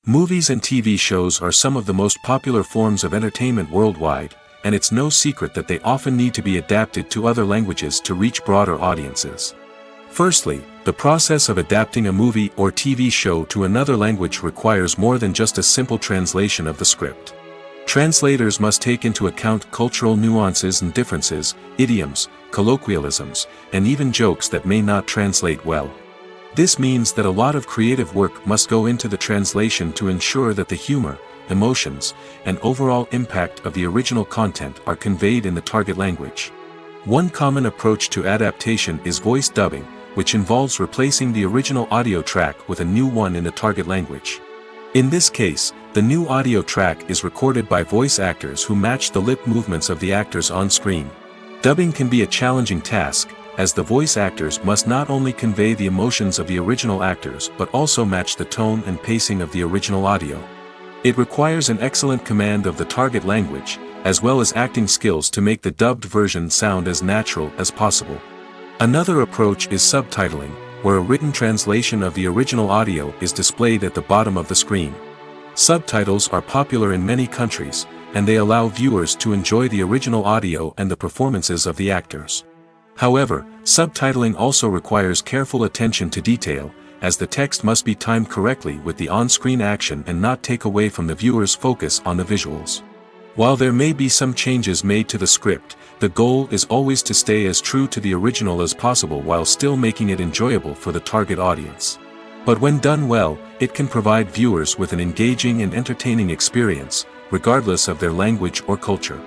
Movies and TV shows are some of the most popular forms of entertainment worldwide, and it's no secret that they often need to be adapted to other languages to reach broader audiences. Firstly, the process of adapting a movie or TV show to another language requires more than just a simple translation of the script. Translators must take into account cultural nuances and differences, idioms, colloquialisms, and even jokes that may not translate well. This means that a lot of creative work must go into the translation to ensure that the humor, emotions, and overall impact of the original content are conveyed in the target language. One common approach to adaptation is voice dubbing, which involves replacing the original audio track with a new one in the target language. In this case, The new audio track is recorded by voice actors who match the lip movements of the actors on screen. Dubbing can be a challenging task, as the voice actors must not only convey the emotions of the original actors but also match the tone and pacing of the original audio. It requires an excellent command of the target language, as well as acting skills to make the dubbed version sound as natural as possible. Another approach is subtitling, where a written translation of the original audio is displayed at the bottom of the screen. Subtitles are popular in many countries, and they allow viewers to enjoy the original audio and the performances of the actors. However, subtitling also requires careful attention to detail, as the text must be timed correctly with the on-screen action and not take away from the viewer's focus on the visuals. While there may be some changes made to the script, the goal is always to stay as true to the original as possible while still making it enjoyable for the target audience. But when done well, it can provide viewers with an engaging and entertaining experience, regardless of their language or culture.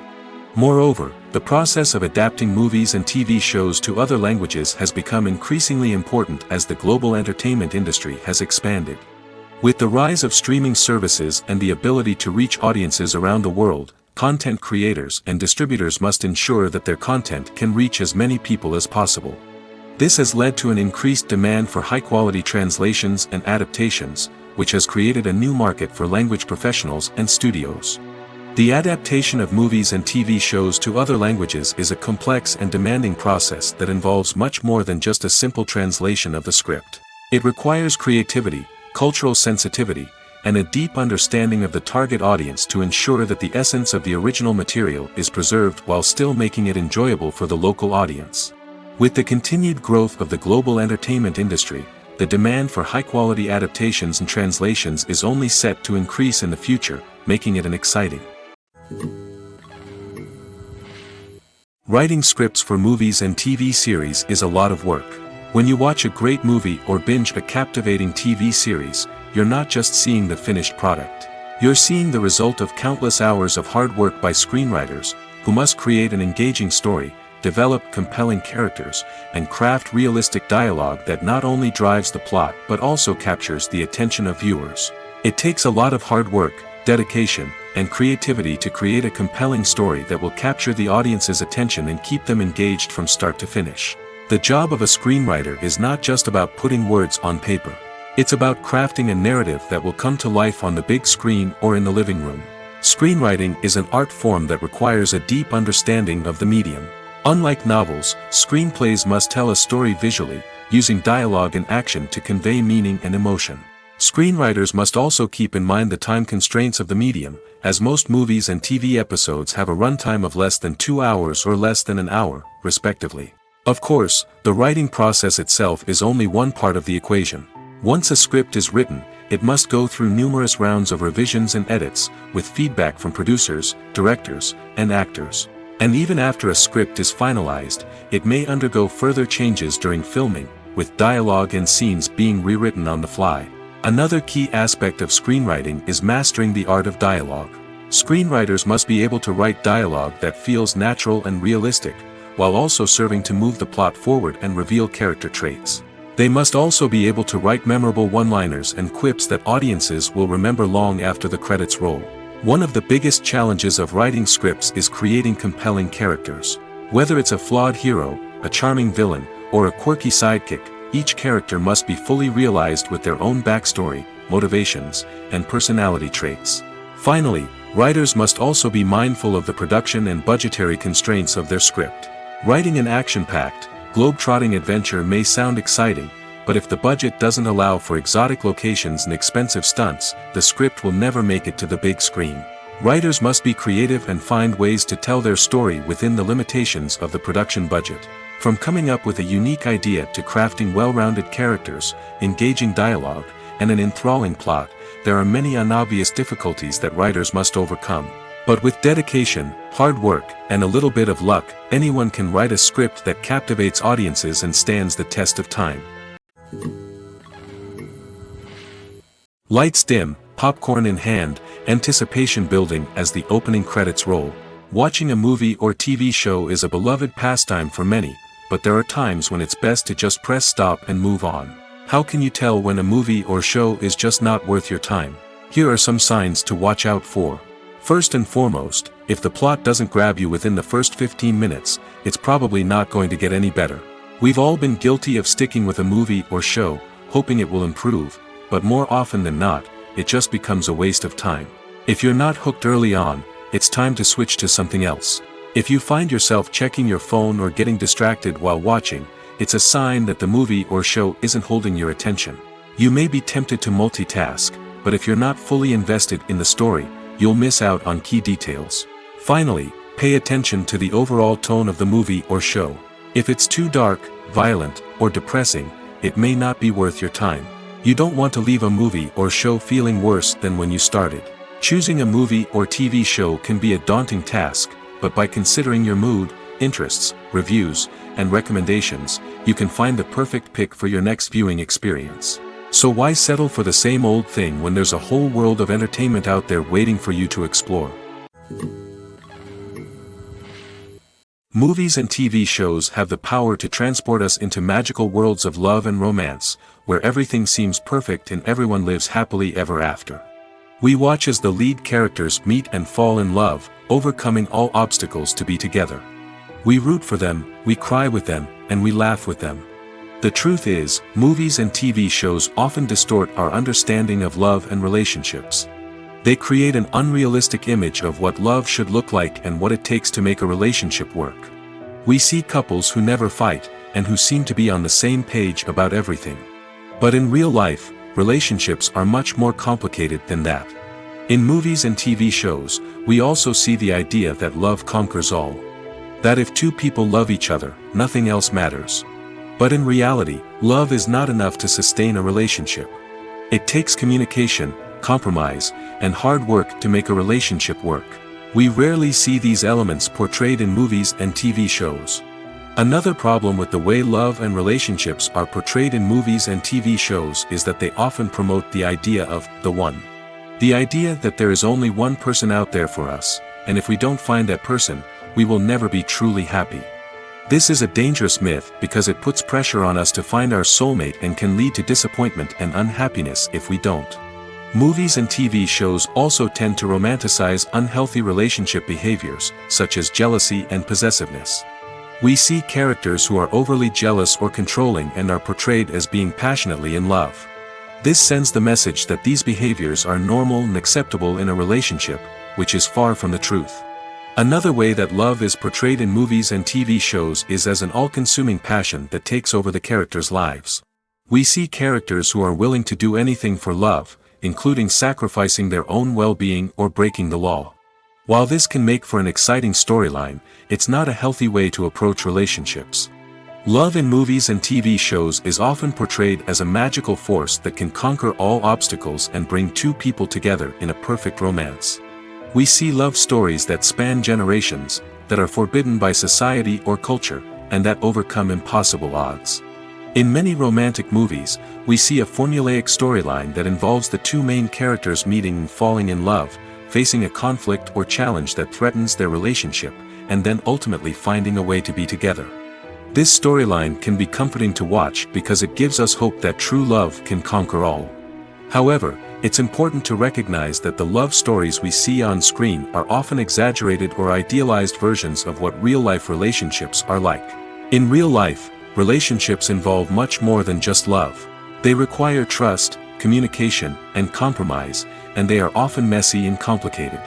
Moreover, the process of adapting movies and TV shows to other languages has become increasingly important as the global entertainment industry has expanded. With the rise of streaming services and the ability to reach audiences around the world, content creators and distributors must ensure that their content can reach as many people as possible. This has led to an increased demand for high-quality translations and adaptations, which has created a new market for language professionals and studios. The adaptation of movies and TV shows to other languages is a complex and demanding process that involves much more than just a simple translation of the script. It requires creativity, cultural sensitivity, and a deep understanding of the target audience to ensure that the essence of the original material is preserved while still making it enjoyable for the local audience. With the continued growth of the global entertainment industry, the demand for high-quality adaptations and translations is only set to increase in the future, making it an exciting. Writing scripts for movies and TV series is a lot of work. When you watch a great movie or binge a captivating TV series, you're not just seeing the finished product. You're seeing the result of countless hours of hard work by screenwriters, who must create an engaging story, develop compelling characters, and craft realistic dialogue that not only drives the plot but also captures the attention of viewers. It takes a lot of hard work, dedication, and creativity to create a compelling story that will capture the audience's attention and keep them engaged from start to finish. The job of a screenwriter is not just about putting words on paper. It's about crafting a narrative that will come to life on the big screen or in the living room. Screenwriting is an art form that requires a deep understanding of the medium. Unlike novels, screenplays must tell a story visually, using dialogue and action to convey meaning and emotion. Screenwriters must also keep in mind the time constraints of the medium, as most movies and TV episodes have a runtime of less than 2 hours or less than an hour, respectively. Of course, the writing process itself is only one part of the equation. Once a script is written, it must go through numerous rounds of revisions and edits, with feedback from producers, directors, and actors. And even after a script is finalized, it may undergo further changes during filming, with dialogue and scenes being rewritten on the fly. Another key aspect of screenwriting is mastering the art of dialogue. Screenwriters must be able to write dialogue that feels natural and realistic, while also serving to move the plot forward and reveal character traits. They must also be able to write memorable one-liners and quips that audiences will remember long after the credits roll. One of the biggest challenges of writing scripts is creating compelling characters. Whether it's a flawed hero, a charming villain, or a quirky sidekick, each character must be fully realized with their own backstory, motivations, and personality traits. Finally, writers must also be mindful of the production and budgetary constraints of their script. Writing an action-packed, globe-trotting adventure may sound exciting, but if the budget doesn't allow for exotic locations and expensive stunts, the script will never make it to the big screen. Writers must be creative and find ways to tell their story within the limitations of the production budget. From coming up with a unique idea to crafting well-rounded characters, engaging dialogue, and an enthralling plot, there are many unobvious difficulties that writers must overcome. But with dedication, hard work, and a little bit of luck, anyone can write a script that captivates audiences and stands the test of time. Lights dim, popcorn in hand, anticipation building as the opening credits roll. Watching a movie or TV show is a beloved pastime for many, but there are times when it's best to just press stop and move on. How can you tell when a movie or show is just not worth your time? Here are some signs to watch out for. First and foremost, if the plot doesn't grab you within the first 15 minutes, it's probably not going to get any better. We've all been guilty of sticking with a movie or show, hoping it will improve, but more often than not, it just becomes a waste of time. If you're not hooked early on, it's time to switch to something else. If you find yourself checking your phone or getting distracted while watching, it's a sign that the movie or show isn't holding your attention. You may be tempted to multitask, but if you're not fully invested in the story, you'll miss out on key details. Finally, pay attention to the overall tone of the movie or show. If it's too dark, violent, or depressing, it may not be worth your time. You don't want to leave a movie or show feeling worse than when you started. Choosing a movie or TV show can be a daunting task, but by considering your mood, interests, reviews, and recommendations, you can find the perfect pick for your next viewing experience. So why settle for the same old thing when there's a whole world of entertainment out there waiting for you to explore? Movies and TV shows have the power to transport us into magical worlds of love and romance, where everything seems perfect and everyone lives happily ever after. We watch as the lead characters meet and fall in love, overcoming all obstacles to be together. We root for them, we cry with them, and we laugh with them. The truth is, movies and TV shows often distort our understanding of love and relationships. They create an unrealistic image of what love should look like and what it takes to make a relationship work. We see couples who never fight, and who seem to be on the same page about everything. But in real life, relationships are much more complicated than that. In movies and TV shows, we also see the idea that love conquers all. That if two people love each other, nothing else matters. But in reality, love is not enough to sustain a relationship. It takes communication, compromise, and hard work to make a relationship work. We rarely see these elements portrayed in movies and TV shows. Another problem with the way love and relationships are portrayed in movies and TV shows is that they often promote the idea of the one. The idea that there is only one person out there for us, and if we don't find that person, we will never be truly happy. This is a dangerous myth because it puts pressure on us to find our soulmate and can lead to disappointment and unhappiness if we don't. Movies and TV shows also tend to romanticize unhealthy relationship behaviors, such as jealousy and possessiveness. We see characters who are overly jealous or controlling and are portrayed as being passionately in love. This sends the message that these behaviors are normal and acceptable in a relationship, which is far from the truth. Another way that love is portrayed in movies and TV shows is as an all-consuming passion that takes over the characters' lives. We see characters who are willing to do anything for love, including sacrificing their own well-being or breaking the law. While this can make for an exciting storyline, it's not a healthy way to approach relationships. Love in movies and TV shows is often portrayed as a magical force that can conquer all obstacles and bring two people together in a perfect romance. We see love stories that span generations, that are forbidden by society or culture, and that overcome impossible odds. In many romantic movies, we see a formulaic storyline that involves the two main characters meeting and falling in love, facing a conflict or challenge that threatens their relationship, and then ultimately finding a way to be together. This storyline can be comforting to watch because it gives us hope that true love can conquer all. However, it's important to recognize that the love stories we see on screen are often exaggerated or idealized versions of what real-life relationships are like. In real life, relationships involve much more than just love. They require trust, communication, and compromise, and they are often messy and complicated.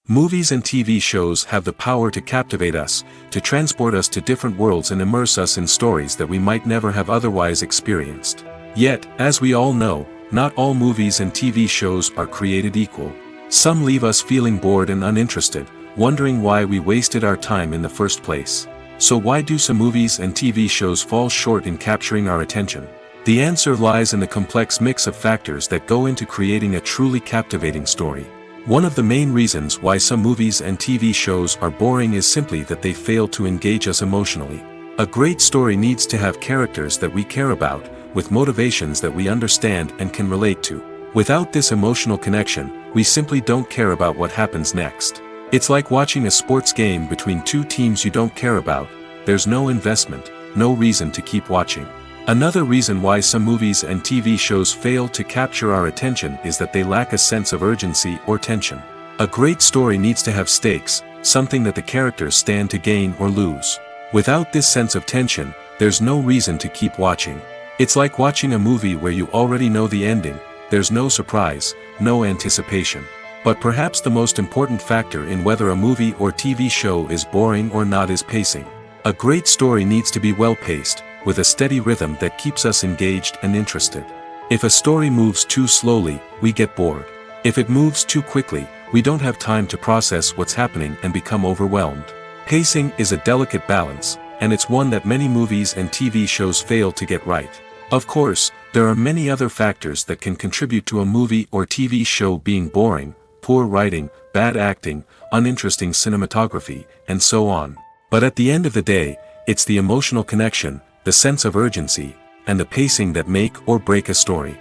Movies and TV shows have the power to captivate us, to transport us to different worlds and immerse us in stories that we might never have otherwise experienced. Yet, as we all know, not all movies and TV shows are created equal. Some leave us feeling bored and uninterested, wondering why we wasted our time in the first place. So why do some movies and TV shows fall short in capturing our attention? The answer lies in the complex mix of factors that go into creating a truly captivating story. One of the main reasons why some movies and TV shows are boring is simply that they fail to engage us emotionally. A great story needs to have characters that we care about, with motivations that we understand and can relate to. Without this emotional connection, we simply don't care about what happens next. It's like watching a sports game between two teams you don't care about. There's no investment, no reason to keep watching. Another reason why some movies and TV shows fail to capture our attention is that they lack a sense of urgency or tension. A great story needs to have stakes, something that the characters stand to gain or lose. Without this sense of tension, there's no reason to keep watching. It's like watching a movie where you already know the ending, there's no surprise, no anticipation. But perhaps the most important factor in whether a movie or TV show is boring or not is pacing. A great story needs to be well-paced, with a steady rhythm that keeps us engaged and interested. If a story moves too slowly, we get bored. If it moves too quickly, we don't have time to process what's happening and become overwhelmed. Pacing is a delicate balance, and it's one that many movies and TV shows fail to get right. Of course, there are many other factors that can contribute to a movie or TV show being boring: poor writing, bad acting, uninteresting cinematography, and so on. But at the end of the day, it's the emotional connection, the sense of urgency, and the pacing that make or break a story.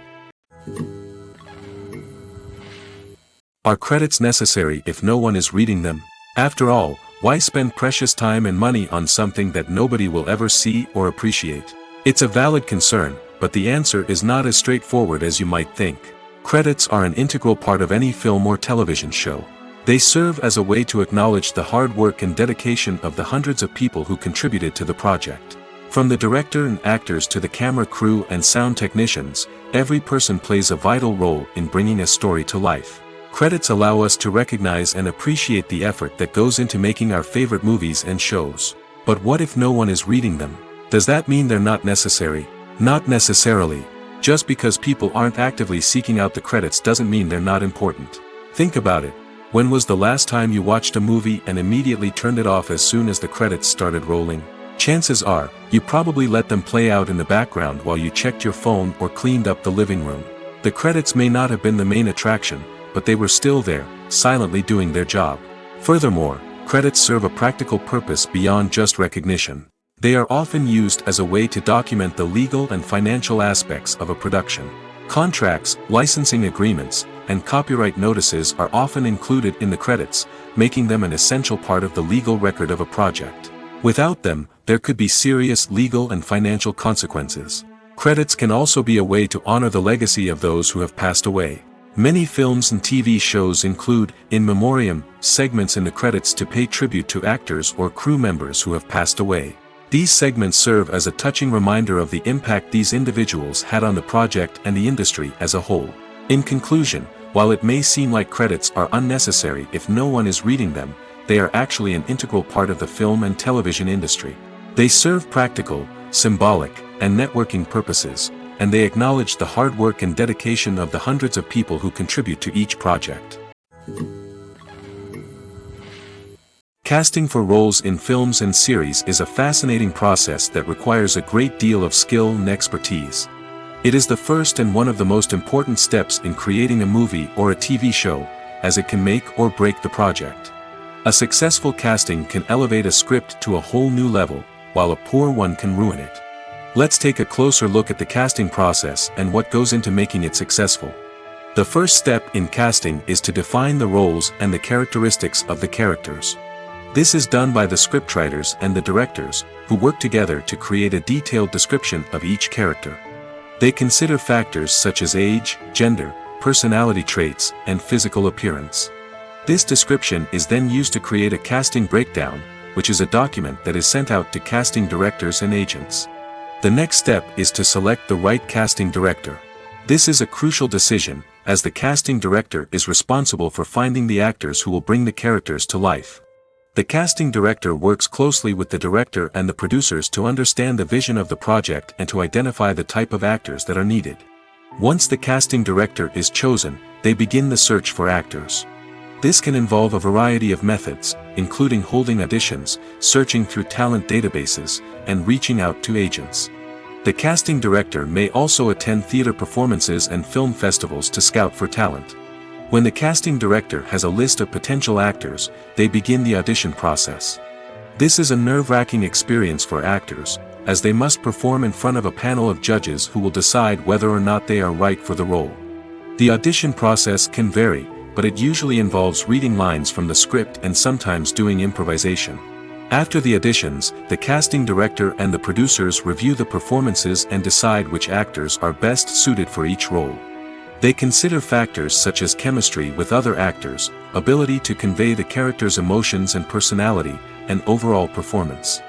Are credits necessary if no one is reading them? After all, why spend precious time and money on something that nobody will ever see or appreciate? It's a valid concern, but the answer is not as straightforward as you might think. Credits are an integral part of any film or television show. They serve as a way to acknowledge the hard work and dedication of the hundreds of people who contributed to the project. From the director and actors to the camera crew and sound technicians, every person plays a vital role in bringing a story to life. Credits allow us to recognize and appreciate the effort that goes into making our favorite movies and shows. But what if no one is reading them? Does that mean they're not necessary? Not necessarily. Just because people aren't actively seeking out the credits doesn't mean they're not important. Think about it. When was the last time you watched a movie and immediately turned it off as soon as the credits started rolling? Chances are, you probably let them play out in the background while you checked your phone or cleaned up the living room. The credits may not have been the main attraction, but they were still there, silently doing their job. Furthermore, credits serve a practical purpose beyond just recognition. They are often used as a way to document the legal and financial aspects of a production. Contracts, licensing agreements, and copyright notices are often included in the credits, making them an essential part of the legal record of a project. Without them, there could be serious legal and financial consequences. Credits can also be a way to honor the legacy of those who have passed away. Many films and TV shows include, in memoriam, segments in the credits to pay tribute to actors or crew members who have passed away. These segments serve as a touching reminder of the impact these individuals had on the project and the industry as a whole. In conclusion, while it may seem like credits are unnecessary if no one is reading them, they are actually an integral part of the film and television industry. They serve practical, symbolic, and networking purposes, and they acknowledge the hard work and dedication of the hundreds of people who contribute to each project. Casting for roles in films and series is a fascinating process that requires a great deal of skill and expertise. It is the first and one of the most important steps in creating a movie or a TV show, as it can make or break the project. A successful casting can elevate a script to a whole new level, while a poor one can ruin it. Let's take a closer look at the casting process and what goes into making it successful. The first step in casting is to define the roles and the characteristics of the characters. This is done by the scriptwriters and the directors, who work together to create a detailed description of each character. They consider factors such as age, gender, personality traits, and physical appearance. This description is then used to create a casting breakdown, which is a document that is sent out to casting directors and agents. The next step is to select the right casting director. This is a crucial decision, as the casting director is responsible for finding the actors who will bring the characters to life. The casting director works closely with the director and the producers to understand the vision of the project and to identify the type of actors that are needed. Once the casting director is chosen, they begin the search for actors. This can involve a variety of methods, including holding auditions, searching through talent databases, and reaching out to agents. The casting director may also attend theater performances and film festivals to scout for talent. When the casting director has a list of potential actors, they begin the audition process. This is a nerve-wracking experience for actors, as they must perform in front of a panel of judges who will decide whether or not they are right for the role. The audition process can vary, but it usually involves reading lines from the script and sometimes doing improvisation. After the auditions, the casting director and the producers review the performances and decide which actors are best suited for each role. They consider factors such as chemistry with other actors, ability to convey the character's emotions and personality, and overall performance.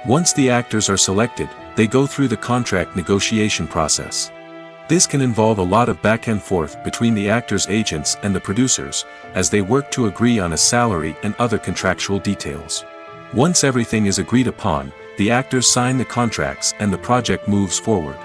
Once the actors are selected, they go through the contract negotiation process. This can involve a lot of back and forth between the actors' agents and the producers, as they work to agree on a salary and other contractual details. Once everything is agreed upon, the actors sign the contracts and the project moves forward.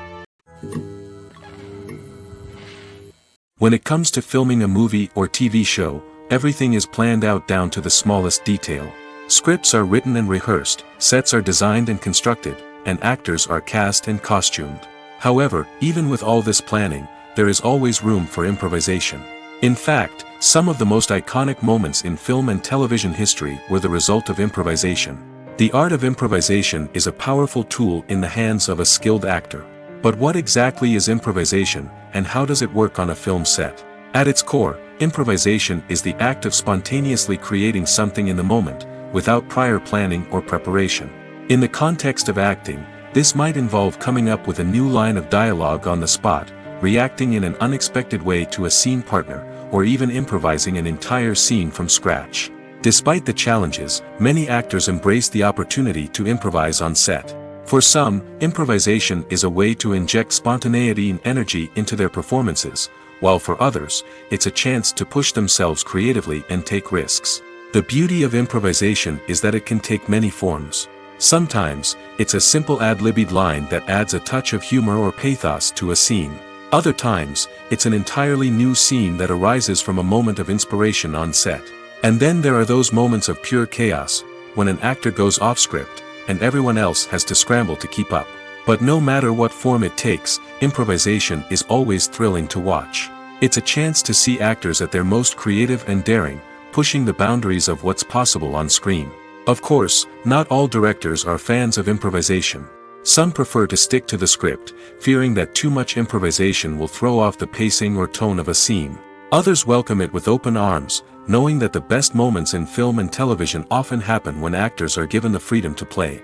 When it comes to filming a movie or TV show, everything is planned out down to the smallest detail. Scripts are written and rehearsed, sets are designed and constructed, and actors are cast and costumed. However, even with all this planning, there is always room for improvisation. In fact, some of the most iconic moments in film and television history were the result of improvisation. The art of improvisation is a powerful tool in the hands of a skilled actor. But what exactly is improvisation, and how does it work on a film set? At its core, improvisation is the act of spontaneously creating something in the moment, without prior planning or preparation. In the context of acting, this might involve coming up with a new line of dialogue on the spot, reacting in an unexpected way to a scene partner, or even improvising an entire scene from scratch. Despite the challenges, many actors embrace the opportunity to improvise on set. For some, improvisation is a way to inject spontaneity and energy into their performances, while for others, it's a chance to push themselves creatively and take risks. The beauty of improvisation is that it can take many forms. Sometimes, it's a simple ad-libbed line that adds a touch of humor or pathos to a scene. Other times, it's an entirely new scene that arises from a moment of inspiration on set. And then there are those moments of pure chaos, when an actor goes off script, and everyone else has to scramble to keep up. But no matter what form it takes, improvisation is always thrilling to watch. It's a chance to see actors at their most creative and daring, pushing the boundaries of what's possible on screen. Of course, not all directors are fans of improvisation. Some prefer to stick to the script, fearing that too much improvisation will throw off the pacing or tone of a scene. Others welcome it with open arms, knowing that the best moments in film and television often happen when actors are given the freedom to play.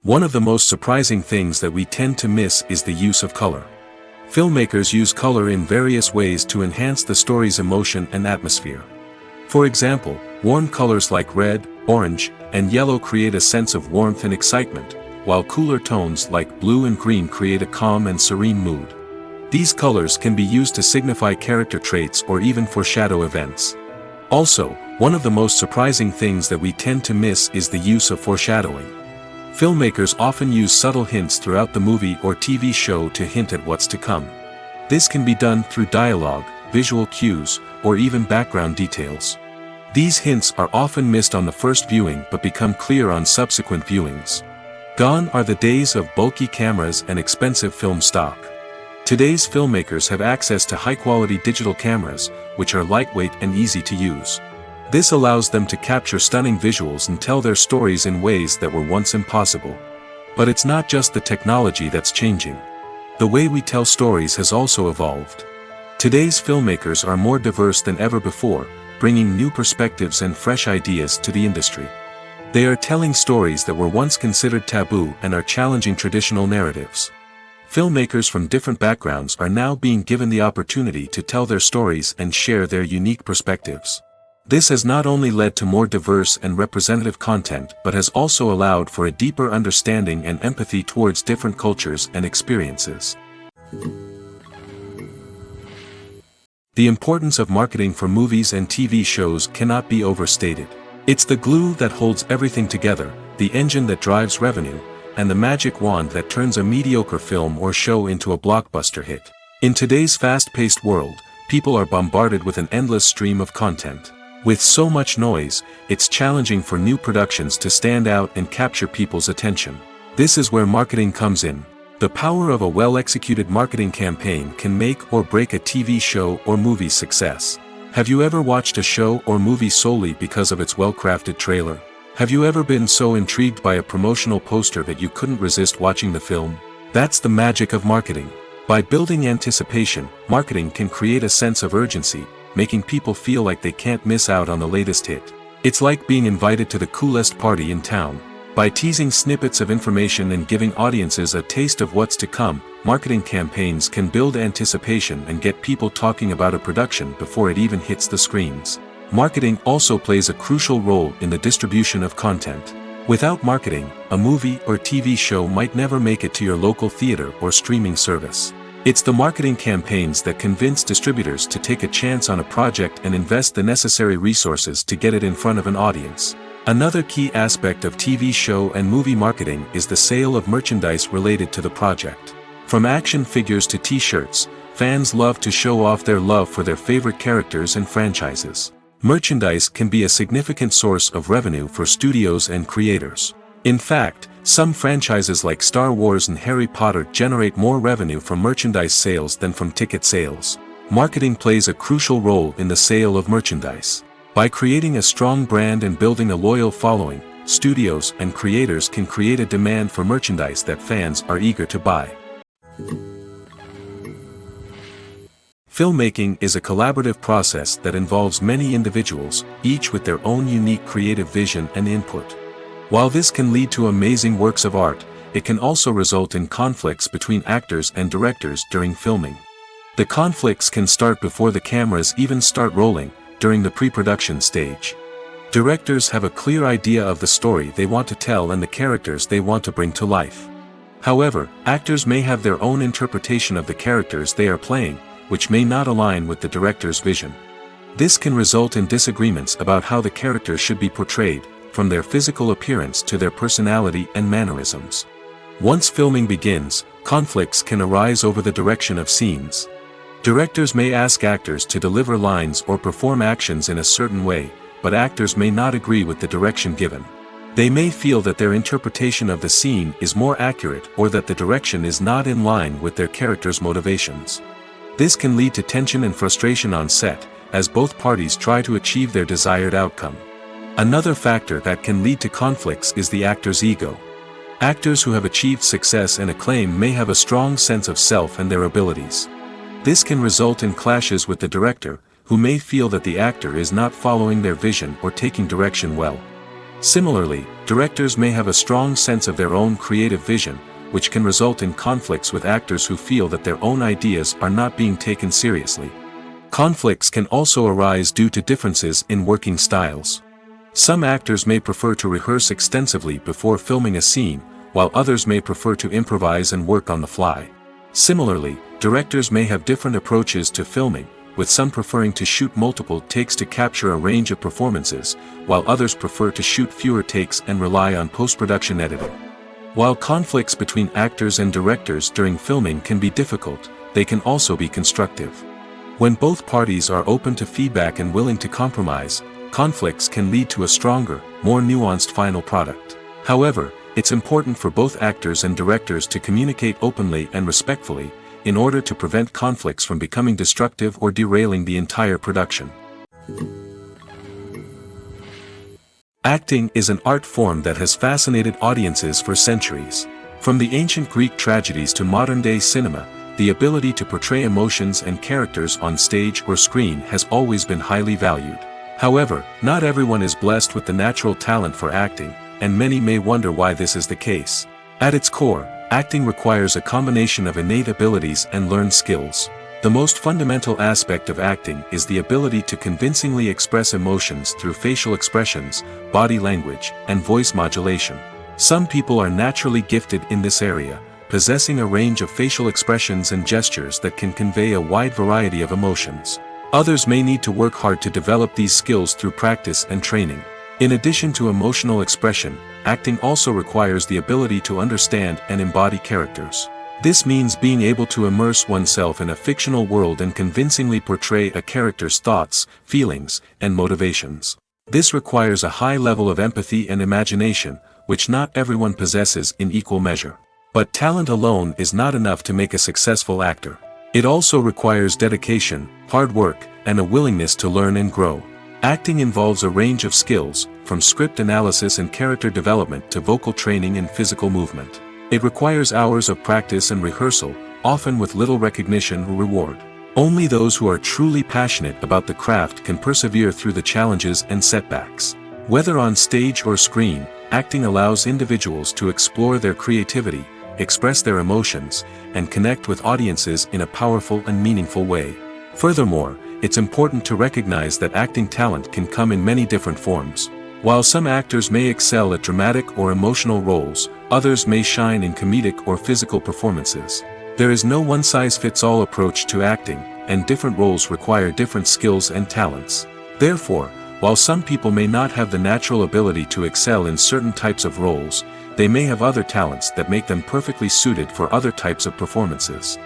One of the most surprising things that we tend to miss is the use of color. Filmmakers use color in various ways to enhance the story's emotion and atmosphere. For example, warm colors like red, orange, and yellow create a sense of warmth and excitement, while cooler tones like blue and green create a calm and serene mood. These colors can be used to signify character traits or even foreshadow events. Also, one of the most surprising things that we tend to miss is the use of foreshadowing. Filmmakers often use subtle hints throughout the movie or TV show to hint at what's to come. This can be done through dialogue, visual cues, or even background details. These hints are often missed on the first viewing but become clear on subsequent viewings. Gone are the days of bulky cameras and expensive film stock. Today's filmmakers have access to high-quality digital cameras, which are lightweight and easy to use. This allows them to capture stunning visuals and tell their stories in ways that were once impossible. But it's not just the technology that's changing. The way we tell stories has also evolved. Today's filmmakers are more diverse than ever before, bringing new perspectives and fresh ideas to the industry. They are telling stories that were once considered taboo and are challenging traditional narratives. Filmmakers from different backgrounds are now being given the opportunity to tell their stories and share their unique perspectives. This has not only led to more diverse and representative content but has also allowed for a deeper understanding and empathy towards different cultures and experiences. The importance of marketing for movies and TV shows cannot be overstated. It's the glue that holds everything together, the engine that drives revenue, and the magic wand that turns a mediocre film or show into a blockbuster hit. In today's fast-paced world, people are bombarded with an endless stream of content. With so much noise, it's challenging for new productions to stand out and capture people's attention. This is where marketing comes in. The power of a well-executed marketing campaign can make or break a TV show or movie's success. Have you ever watched a show or movie solely because of its well-crafted trailer? Have you ever been so intrigued by a promotional poster that you couldn't resist watching the film? That's the magic of marketing. By building anticipation, marketing can create a sense of urgency, making people feel like they can't miss out on the latest hit. It's like being invited to the coolest party in town. By teasing snippets of information and giving audiences a taste of what's to come, marketing campaigns can build anticipation and get people talking about a production before it even hits the screens. Marketing also plays a crucial role in the distribution of content. Without marketing, a movie or TV show might never make it to your local theater or streaming service. It's the marketing campaigns that convince distributors to take a chance on a project and invest the necessary resources to get it in front of an audience. Another key aspect of TV show and movie marketing is the sale of merchandise related to the project. From action figures to t-shirts, fans love to show off their love for their favorite characters and franchises. Merchandise can be a significant source of revenue for studios and creators. In fact, some franchises like Star Wars and Harry Potter generate more revenue from merchandise sales than from ticket sales. Marketing plays a crucial role in the sale of merchandise. By creating a strong brand and building a loyal following, studios and creators can create a demand for merchandise that fans are eager to buy. Filmmaking is a collaborative process that involves many individuals, each with their own unique creative vision and input. While this can lead to amazing works of art, it can also result in conflicts between actors and directors during filming. The conflicts can start before the cameras even start rolling, during the pre-production stage. Directors have a clear idea of the story they want to tell and the characters they want to bring to life. However, actors may have their own interpretation of the characters they are playing, which may not align with the director's vision. This can result in disagreements about how the characters should be portrayed, from their physical appearance to their personality and mannerisms. Once filming begins, conflicts can arise over the direction of scenes. Directors may ask actors to deliver lines or perform actions in a certain way, but actors may not agree with the direction given. They may feel that their interpretation of the scene is more accurate or that the direction is not in line with their character's motivations. This can lead to tension and frustration on set, as both parties try to achieve their desired outcome. Another factor that can lead to conflicts is the actor's ego. Actors who have achieved success and acclaim may have a strong sense of self and their abilities. This can result in clashes with the director, who may feel that the actor is not following their vision or taking direction well. Similarly, directors may have a strong sense of their own creative vision, which can result in conflicts with actors who feel that their own ideas are not being taken seriously. Conflicts can also arise due to differences in working styles. Some actors may prefer to rehearse extensively before filming a scene, while others may prefer to improvise and work on the fly. Similarly, directors may have different approaches to filming, with some preferring to shoot multiple takes to capture a range of performances, while others prefer to shoot fewer takes and rely on post-production editing. While conflicts between actors and directors during filming can be difficult, they can also be constructive. When both parties are open to feedback and willing to compromise, conflicts can lead to a stronger, more nuanced final product. However, it's important for both actors and directors to communicate openly and respectfully, in order to prevent conflicts from becoming destructive or derailing the entire production. Acting is an art form that has fascinated audiences for centuries. From the ancient Greek tragedies to modern-day cinema, the ability to portray emotions and characters on stage or screen has always been highly valued. However, not everyone is blessed with the natural talent for acting, and many may wonder why this is the case. At its core, acting requires a combination of innate abilities and learned skills. The most fundamental aspect of acting is the ability to convincingly express emotions through facial expressions, body language, and voice modulation. Some people are naturally gifted in this area, possessing a range of facial expressions and gestures that can convey a wide variety of emotions. Others may need to work hard to develop these skills through practice and training. In addition to emotional expression, acting also requires the ability to understand and embody characters. This means being able to immerse oneself in a fictional world and convincingly portray a character's thoughts, feelings, and motivations. This requires a high level of empathy and imagination, which not everyone possesses in equal measure. But talent alone is not enough to make a successful actor. It also requires dedication, hard work, and a willingness to learn and grow. Acting involves a range of skills, from script analysis and character development to vocal training and physical movement. It requires hours of practice and rehearsal, often with little recognition or reward. Only those who are truly passionate about the craft can persevere through the challenges and setbacks. Whether on stage or screen, acting allows individuals to explore their creativity, express their emotions, and connect with audiences in a powerful and meaningful way. Furthermore, it's important to recognize that acting talent can come in many different forms. While some actors may excel at dramatic or emotional roles, others may shine in comedic or physical performances. There is no one-size-fits-all approach to acting, and different roles require different skills and talents. Therefore, while some people may not have the natural ability to excel in certain types of roles, they may have other talents that make them perfectly suited for other types of performances.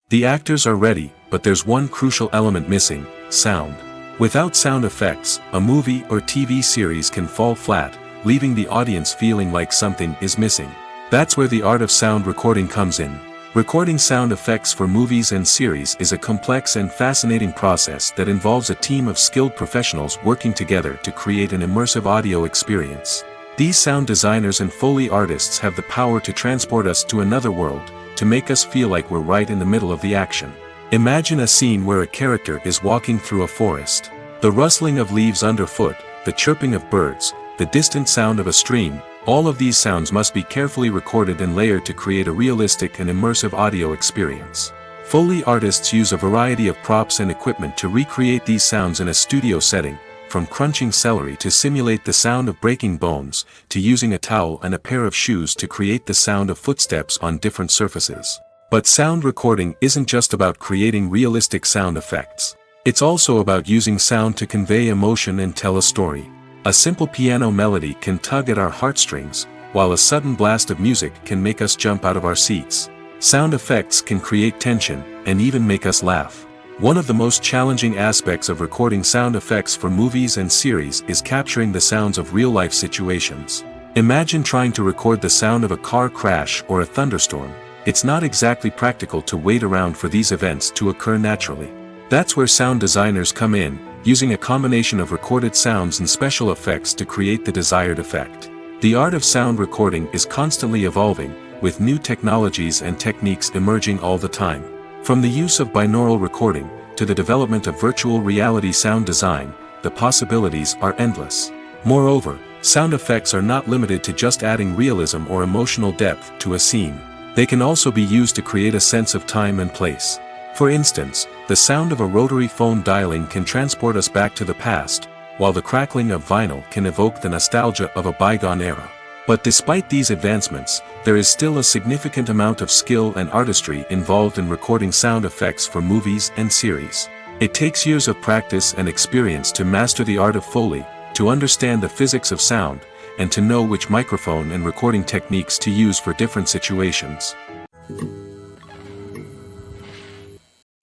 The actors are ready, but there's one crucial element missing: sound. Without sound effects, a movie or TV series can fall flat, leaving the audience feeling like something is missing. That's where the art of sound recording comes in. Recording sound effects for movies and series is a complex and fascinating process that involves a team of skilled professionals working together to create an immersive audio experience. These sound designers and Foley artists have the power to transport us to another world, to make us feel like we're right in the middle of the action. Imagine a scene where a character is walking through a forest. The rustling of leaves underfoot, the chirping of birds, the distant sound of a stream, all of these sounds must be carefully recorded and layered to create a realistic and immersive audio experience. Foley artists use a variety of props and equipment to recreate these sounds in a studio setting, from crunching celery to simulate the sound of breaking bones, to using a towel and a pair of shoes to create the sound of footsteps on different surfaces. But sound recording isn't just about creating realistic sound effects. It's also about using sound to convey emotion and tell a story. A simple piano melody can tug at our heartstrings, while a sudden blast of music can make us jump out of our seats. Sound effects can create tension, and even make us laugh. One of the most challenging aspects of recording sound effects for movies and series is capturing the sounds of real-life situations. Imagine trying to record the sound of a car crash or a thunderstorm. It's not exactly practical to wait around for these events to occur naturally. That's where sound designers come in, using a combination of recorded sounds and special effects to create the desired effect. The art of sound recording is constantly evolving, with new technologies and techniques emerging all the time. From the use of binaural recording, to the development of virtual reality sound design, the possibilities are endless. Moreover, sound effects are not limited to just adding realism or emotional depth to a scene. They can also be used to create a sense of time and place. For instance, the sound of a rotary phone dialing can transport us back to the past, while the crackling of vinyl can evoke the nostalgia of a bygone era. But despite these advancements, there is still a significant amount of skill and artistry involved in recording sound effects for movies and series. It takes years of practice and experience to master the art of Foley, to understand the physics of sound, and to know which microphone and recording techniques to use for different situations.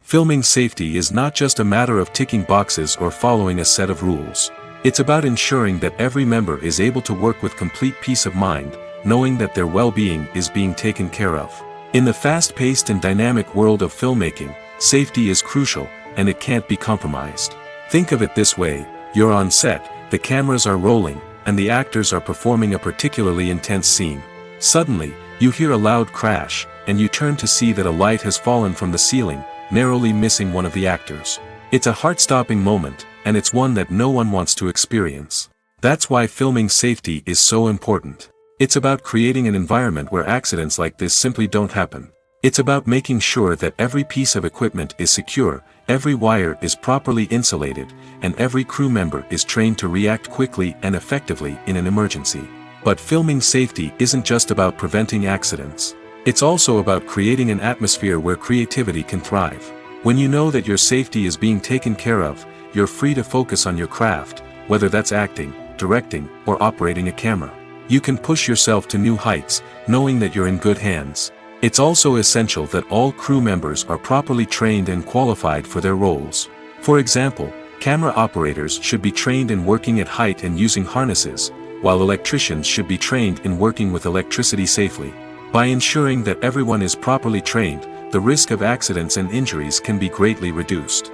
Filming safety is not just a matter of ticking boxes or following a set of rules. It's about ensuring that every member is able to work with complete peace of mind, knowing that their well-being is being taken care of. In the fast-paced and dynamic world of filmmaking, safety is crucial, and it can't be compromised. Think of it this way: you're on set, the cameras are rolling, and the actors are performing a particularly intense scene. Suddenly, you hear a loud crash, and you turn to see that a light has fallen from the ceiling, narrowly missing one of the actors. It's a heart-stopping moment, and it's one that no one wants to experience. That's why filming safety is so important. It's about creating an environment where accidents like this simply don't happen. It's about making sure that every piece of equipment is secure, every wire is properly insulated, and every crew member is trained to react quickly and effectively in an emergency. But filming safety isn't just about preventing accidents. It's also about creating an atmosphere where creativity can thrive. When you know that your safety is being taken care of, you're free to focus on your craft, whether that's acting, directing, or operating a camera. You can push yourself to new heights, knowing that you're in good hands. It's also essential that all crew members are properly trained and qualified for their roles. For example, camera operators should be trained in working at height and using harnesses, while electricians should be trained in working with electricity safely. By ensuring that everyone is properly trained, the risk of accidents and injuries can be greatly reduced.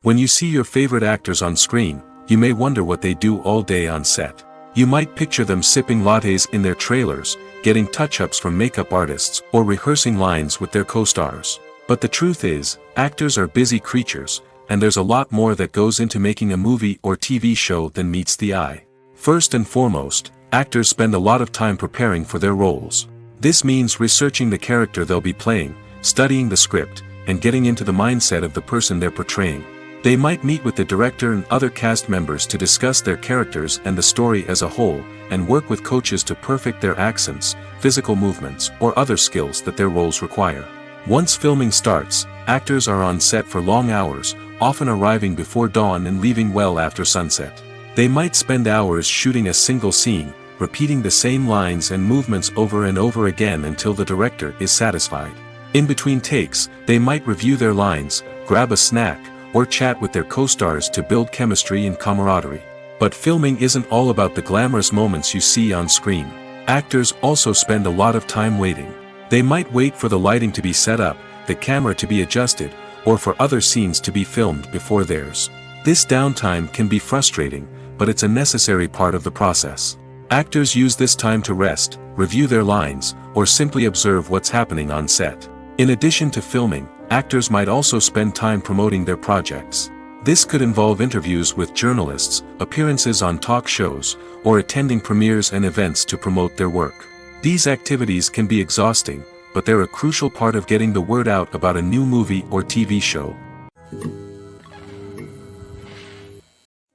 When you see your favorite actors on screen, you may wonder what they do all day on set. You might picture them sipping lattes in their trailers, getting touch-ups from makeup artists, or rehearsing lines with their co-stars. But the truth is, actors are busy creatures, and there's a lot more that goes into making a movie or TV show than meets the eye. First and foremost, actors spend a lot of time preparing for their roles. This means researching the character they'll be playing, studying the script, and getting into the mindset of the person they're portraying. They might meet with the director and other cast members to discuss their characters and the story as a whole, and work with coaches to perfect their accents, physical movements, or other skills that their roles require. Once filming starts, actors are on set for long hours, often arriving before dawn and leaving well after sunset. They might spend hours shooting a single scene, repeating the same lines and movements over and over again until the director is satisfied. In between takes, they might review their lines, grab a snack, or chat with their co-stars to build chemistry and camaraderie. But filming isn't all about the glamorous moments you see on screen. Actors also spend a lot of time waiting. They might wait for the lighting to be set up, the camera to be adjusted, or for other scenes to be filmed before theirs. This downtime can be frustrating, but it's a necessary part of the process. Actors use this time to rest, review their lines, or simply observe what's happening on set. In addition to filming, actors might also spend time promoting their projects. This could involve interviews with journalists, appearances on talk shows, or attending premieres and events to promote their work. These activities can be exhausting, but they're a crucial part of getting the word out about a new movie or TV show.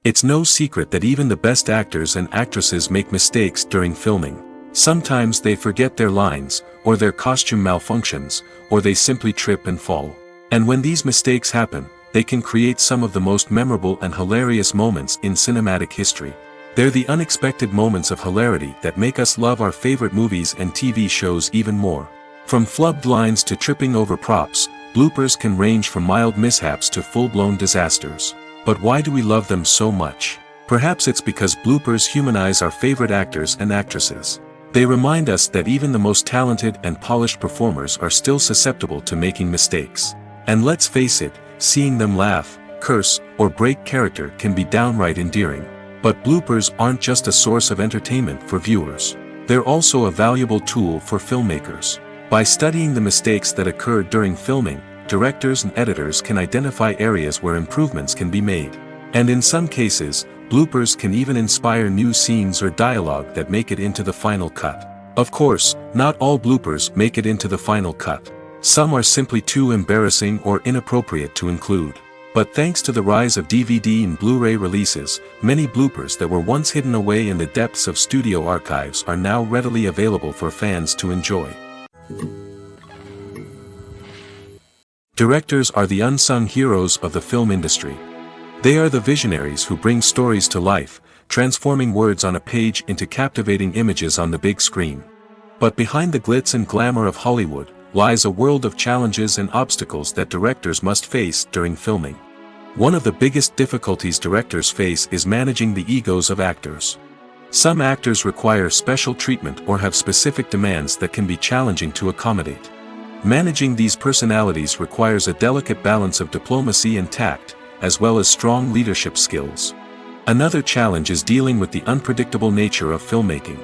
It's no secret that even the best actors and actresses make mistakes during filming. Sometimes they forget their lines, or their costume malfunctions, or they simply trip and fall. And when these mistakes happen, they can create some of the most memorable and hilarious moments in cinematic history. They're the unexpected moments of hilarity that make us love our favorite movies and TV shows even more. From flubbed lines to tripping over props, bloopers can range from mild mishaps to full-blown disasters. But why do we love them so much? Perhaps it's because bloopers humanize our favorite actors and actresses. They remind us that even the most talented and polished performers are still susceptible to making mistakes. And let's face it, seeing them laugh, curse, or break character can be downright endearing. But bloopers aren't just a source of entertainment for viewers. They're also a valuable tool for filmmakers. By studying the mistakes that occurred during filming, directors and editors can identify areas where improvements can be made. And in some cases, bloopers can even inspire new scenes or dialogue that make it into the final cut. Of course, not all bloopers make it into the final cut. Some are simply too embarrassing or inappropriate to include. But thanks to the rise of DVD and Blu-ray releases, many bloopers that were once hidden away in the depths of studio archives are now readily available for fans to enjoy. Directors are the unsung heroes of the film industry. They are the visionaries who bring stories to life, transforming words on a page into captivating images on the big screen. But behind the glitz and glamour of Hollywood, lies a world of challenges and obstacles that directors must face during filming. One of the biggest difficulties directors face is managing the egos of actors. Some actors require special treatment or have specific demands that can be challenging to accommodate. Managing these personalities requires a delicate balance of diplomacy and tact, as well as strong leadership skills. Another challenge is dealing with the unpredictable nature of filmmaking.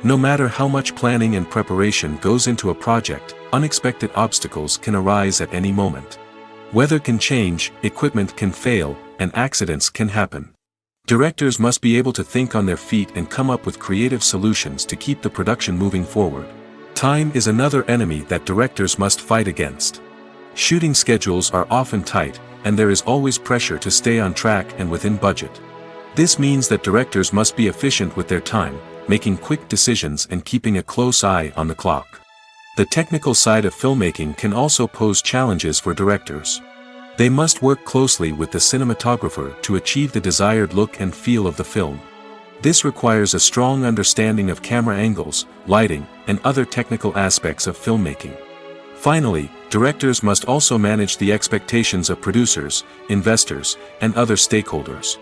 No matter how much planning and preparation goes into a project, unexpected obstacles can arise at any moment. Weather can change, equipment can fail, and accidents can happen. Directors must be able to think on their feet and come up with creative solutions to keep the production moving forward. Time is another enemy that directors must fight against. Shooting schedules are often tight, and there is always pressure to stay on track and within budget. This means that directors must be efficient with their time, making quick decisions and keeping a close eye on the clock. The technical side of filmmaking can also pose challenges for directors. They must work closely with the cinematographer to achieve the desired look and feel of the film. This requires a strong understanding of camera angles, lighting, and other technical aspects of filmmaking. Finally, directors must also manage the expectations of producers, investors, and other stakeholders.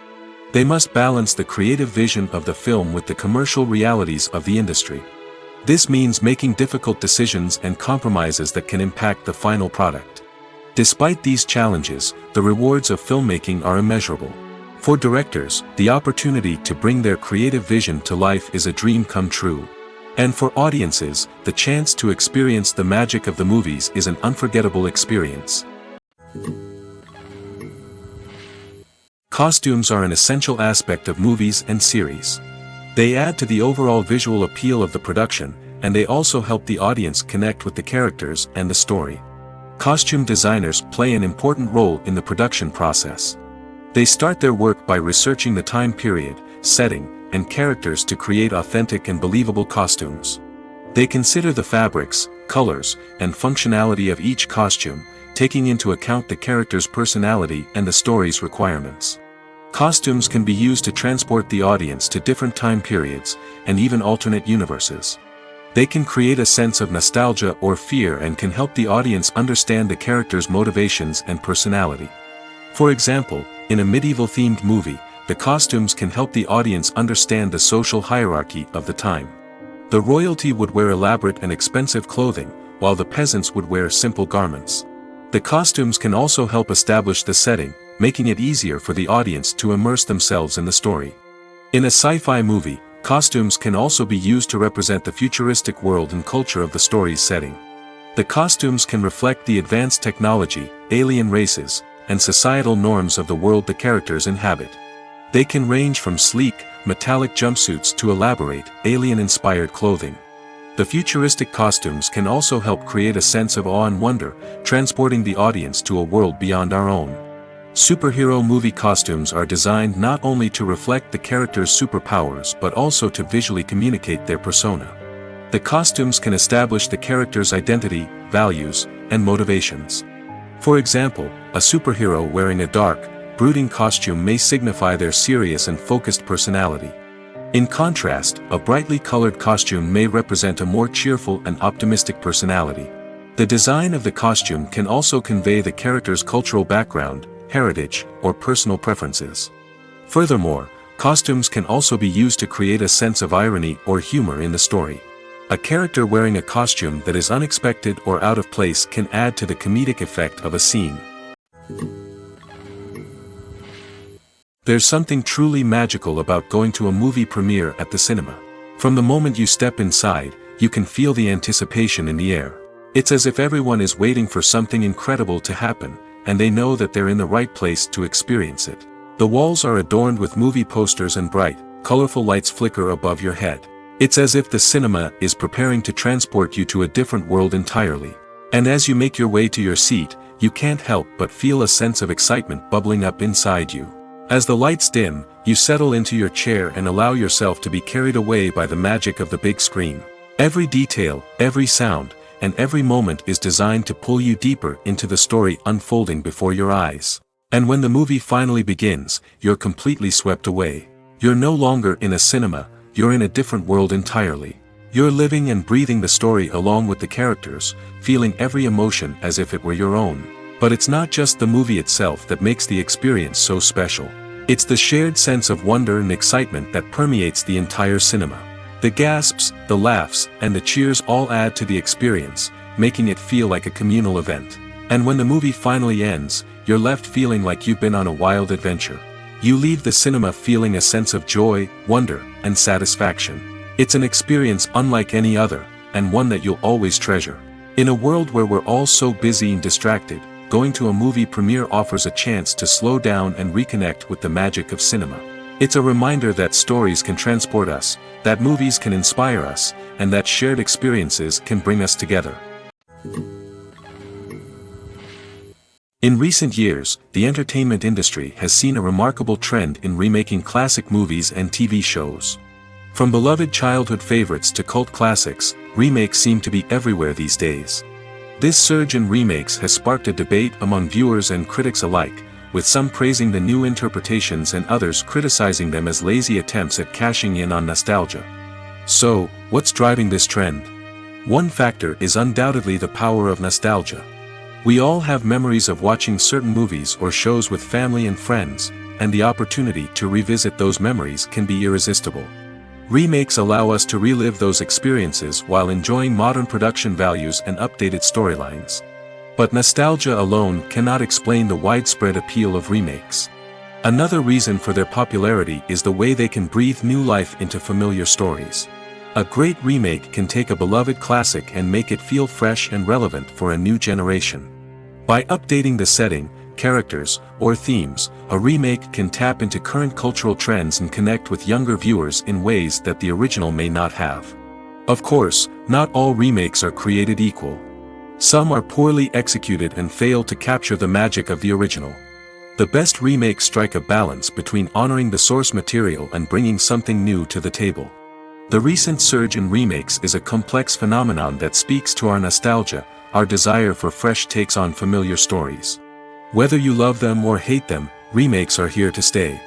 They must balance the creative vision of the film with the commercial realities of the industry. This means making difficult decisions and compromises that can impact the final product. Despite these challenges, the rewards of filmmaking are immeasurable. For directors, the opportunity to bring their creative vision to life is a dream come true. And for audiences, the chance to experience the magic of the movies is an unforgettable experience. Costumes are an essential aspect of movies and series. They add to the overall visual appeal of the production, and they also help the audience connect with the characters and the story. Costume designers play an important role in the production process. They start their work by researching the time period, setting, and characters to create authentic and believable costumes. They consider the fabrics, colors, and functionality of each costume, taking into account the character's personality and the story's requirements. Costumes can be used to transport the audience to different time periods, and even alternate universes. They can create a sense of nostalgia or fear and can help the audience understand the character's motivations and personality. For example, in a medieval-themed movie, the costumes can help the audience understand the social hierarchy of the time. The royalty would wear elaborate and expensive clothing, while the peasants would wear simple garments. The costumes can also help establish the setting, making it easier for the audience to immerse themselves in the story. In a sci-fi movie, costumes can also be used to represent the futuristic world and culture of the story's setting. The costumes can reflect the advanced technology, alien races, and societal norms of the world the characters inhabit. They can range from sleek, metallic jumpsuits to elaborate, alien-inspired clothing. The futuristic costumes can also help create a sense of awe and wonder, transporting the audience to a world beyond our own. Superhero movie costumes are designed not only to reflect the character's superpowers but also to visually communicate their persona. The costumes can establish the character's identity, values, and motivations. For example, a superhero wearing a dark, brooding costume may signify their serious and focused personality. In contrast, a brightly colored costume may represent a more cheerful and optimistic personality. The design of the costume can also convey the character's cultural background, heritage, or personal preferences. Furthermore, costumes can also be used to create a sense of irony or humor in the story. A character wearing a costume that is unexpected or out of place can add to the comedic effect of a scene. There's something truly magical about going to a movie premiere at the cinema. From the moment you step inside, you can feel the anticipation in the air. It's as if everyone is waiting for something incredible to happen, and they know that they're in the right place to experience it. The walls are adorned with movie posters and bright, colorful lights flicker above your head. It's as if the cinema is preparing to transport you to a different world entirely. And as you make your way to your seat, you can't help but feel a sense of excitement bubbling up inside you. As the lights dim, you settle into your chair and allow yourself to be carried away by the magic of the big screen. Every detail, every sound, and every moment is designed to pull you deeper into the story unfolding before your eyes. And when the movie finally begins, you're completely swept away. You're no longer in a cinema, you're in a different world entirely. You're living and breathing the story along with the characters, feeling every emotion as if it were your own. But it's not just the movie itself that makes the experience so special. It's the shared sense of wonder and excitement that permeates the entire cinema. The gasps, the laughs, and the cheers all add to the experience, making it feel like a communal event. And when the movie finally ends, you're left feeling like you've been on a wild adventure. You leave the cinema feeling a sense of joy, wonder, and satisfaction. It's an experience unlike any other, and one that you'll always treasure. In a world where we're all so busy and distracted, going to a movie premiere offers a chance to slow down and reconnect with the magic of cinema. It's a reminder that stories can transport us, that movies can inspire us, and that shared experiences can bring us together. In recent years, the entertainment industry has seen a remarkable trend in remaking classic movies and TV shows. From beloved childhood favorites to cult classics, remakes seem to be everywhere these days. This surge in remakes has sparked a debate among viewers and critics alike, with some praising the new interpretations and others criticizing them as lazy attempts at cashing in on nostalgia. So, what's driving this trend? One factor is undoubtedly the power of nostalgia. We all have memories of watching certain movies or shows with family and friends, and the opportunity to revisit those memories can be irresistible. Remakes allow us to relive those experiences while enjoying modern production values and updated storylines. But nostalgia alone cannot explain the widespread appeal of remakes. Another reason for their popularity is the way they can breathe new life into familiar stories. A great remake can take a beloved classic and make it feel fresh and relevant for a new generation. By updating the setting, characters, or themes, a remake can tap into current cultural trends and connect with younger viewers in ways that the original may not have. Of course, not all remakes are created equal. Some are poorly executed and fail to capture the magic of the original. The best remakes strike a balance between honoring the source material and bringing something new to the table. The recent surge in remakes is a complex phenomenon that speaks to our nostalgia, our desire for fresh takes on familiar stories. Whether you love them or hate them, remakes are here to stay.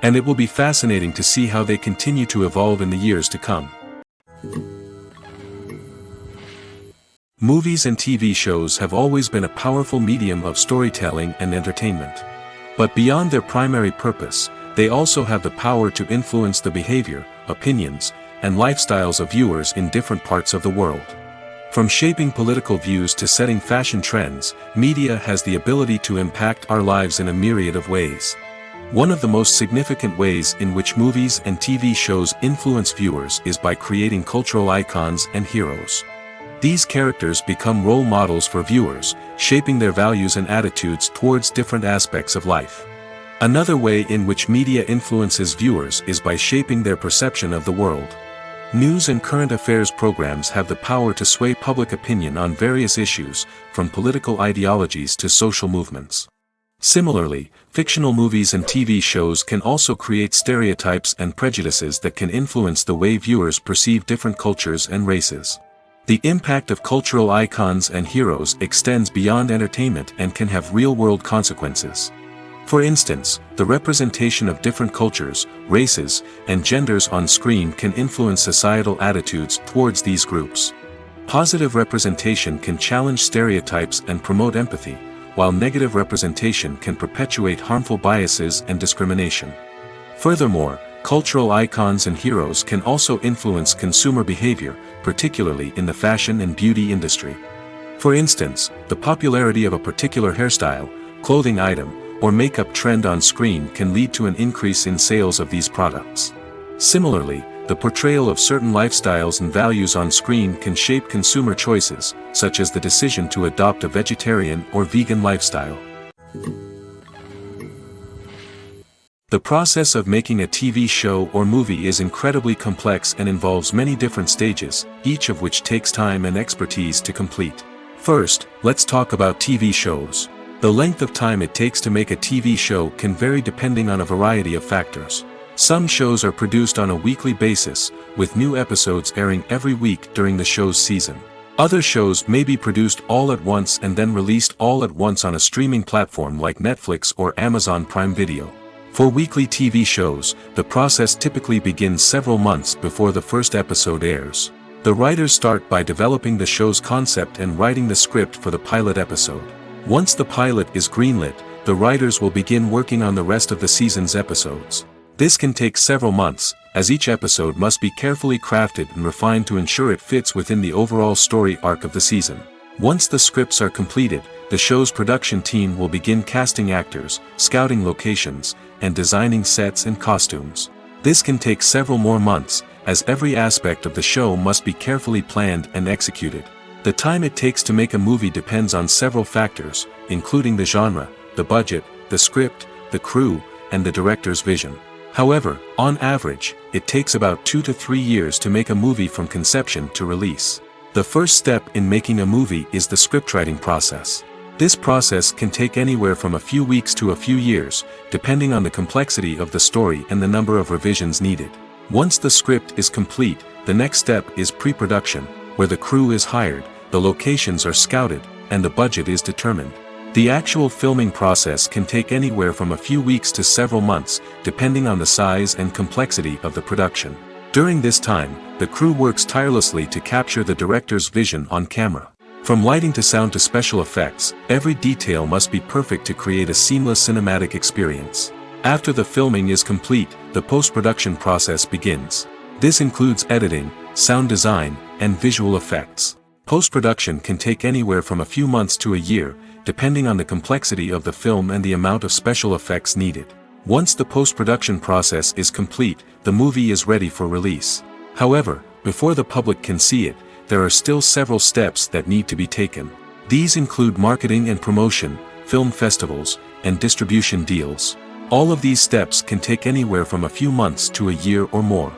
And it will be fascinating to see how they continue to evolve in the years to come. Movies and TV shows have always been a powerful medium of storytelling and entertainment. But beyond their primary purpose, they also have the power to influence the behavior, opinions, and lifestyles of viewers in different parts of the world. From shaping political views to setting fashion trends, media has the ability to impact our lives in a myriad of ways. One of the most significant ways in which movies and TV shows influence viewers is by creating cultural icons and heroes. These characters become role models for viewers, shaping their values and attitudes towards different aspects of life. Another way in which media influences viewers is by shaping their perception of the world. News and current affairs programs have the power to sway public opinion on various issues, from political ideologies to social movements. Similarly, fictional movies and TV shows can also create stereotypes and prejudices that can influence the way viewers perceive different cultures and races. The impact of cultural icons and heroes extends beyond entertainment and can have real-world consequences. For instance, the representation of different cultures, races, and genders on screen can influence societal attitudes towards these groups. Positive representation can challenge stereotypes and promote empathy, while negative representation can perpetuate harmful biases and discrimination. Furthermore, cultural icons and heroes can also influence consumer behavior, particularly in the fashion and beauty industry. For instance, the popularity of a particular hairstyle, clothing item, or makeup trend on screen can lead to an increase in sales of these products. Similarly, the portrayal of certain lifestyles and values on screen can shape consumer choices, such as the decision to adopt a vegetarian or vegan lifestyle. The process of making a TV show or movie is incredibly complex and involves many different stages, each of which takes time and expertise to complete. First, let's talk about TV shows. The length of time it takes to make a TV show can vary depending on a variety of factors. Some shows are produced on a weekly basis, with new episodes airing every week during the show's season. Other shows may be produced all at once and then released all at once on a streaming platform like Netflix or Amazon Prime Video. For weekly TV shows, the process typically begins several months before the first episode airs. The writers start by developing the show's concept and writing the script for the pilot episode. Once the pilot is greenlit, the writers will begin working on the rest of the season's episodes. This can take several months, as each episode must be carefully crafted and refined to ensure it fits within the overall story arc of the season. Once the scripts are completed, the show's production team will begin casting actors, scouting locations, and designing sets and costumes. This can take several more months, as every aspect of the show must be carefully planned and executed. The time it takes to make a movie depends on several factors, including the genre, the budget, the script, the crew, and the director's vision. However, on average, it takes about 2 to 3 years to make a movie from conception to release. The first step in making a movie is the scriptwriting process. This process can take anywhere from a few weeks to a few years, depending on the complexity of the story and the number of revisions needed. Once the script is complete, the next step is pre-production, where the crew is hired, the locations are scouted, and the budget is determined. The actual filming process can take anywhere from a few weeks to several months, depending on the size and complexity of the production. During this time, the crew works tirelessly to capture the director's vision on camera. From lighting to sound to special effects, every detail must be perfect to create a seamless cinematic experience. After the filming is complete, the post-production process begins. This includes editing, sound design, and visual effects. Post-production can take anywhere from a few months to a year, depending on the complexity of the film and the amount of special effects needed. Once the post-production process is complete, the movie is ready for release. However, before the public can see it, there are still several steps that need to be taken. These include marketing and promotion, film festivals, and distribution deals. All of these steps can take anywhere from a few months to a year or more.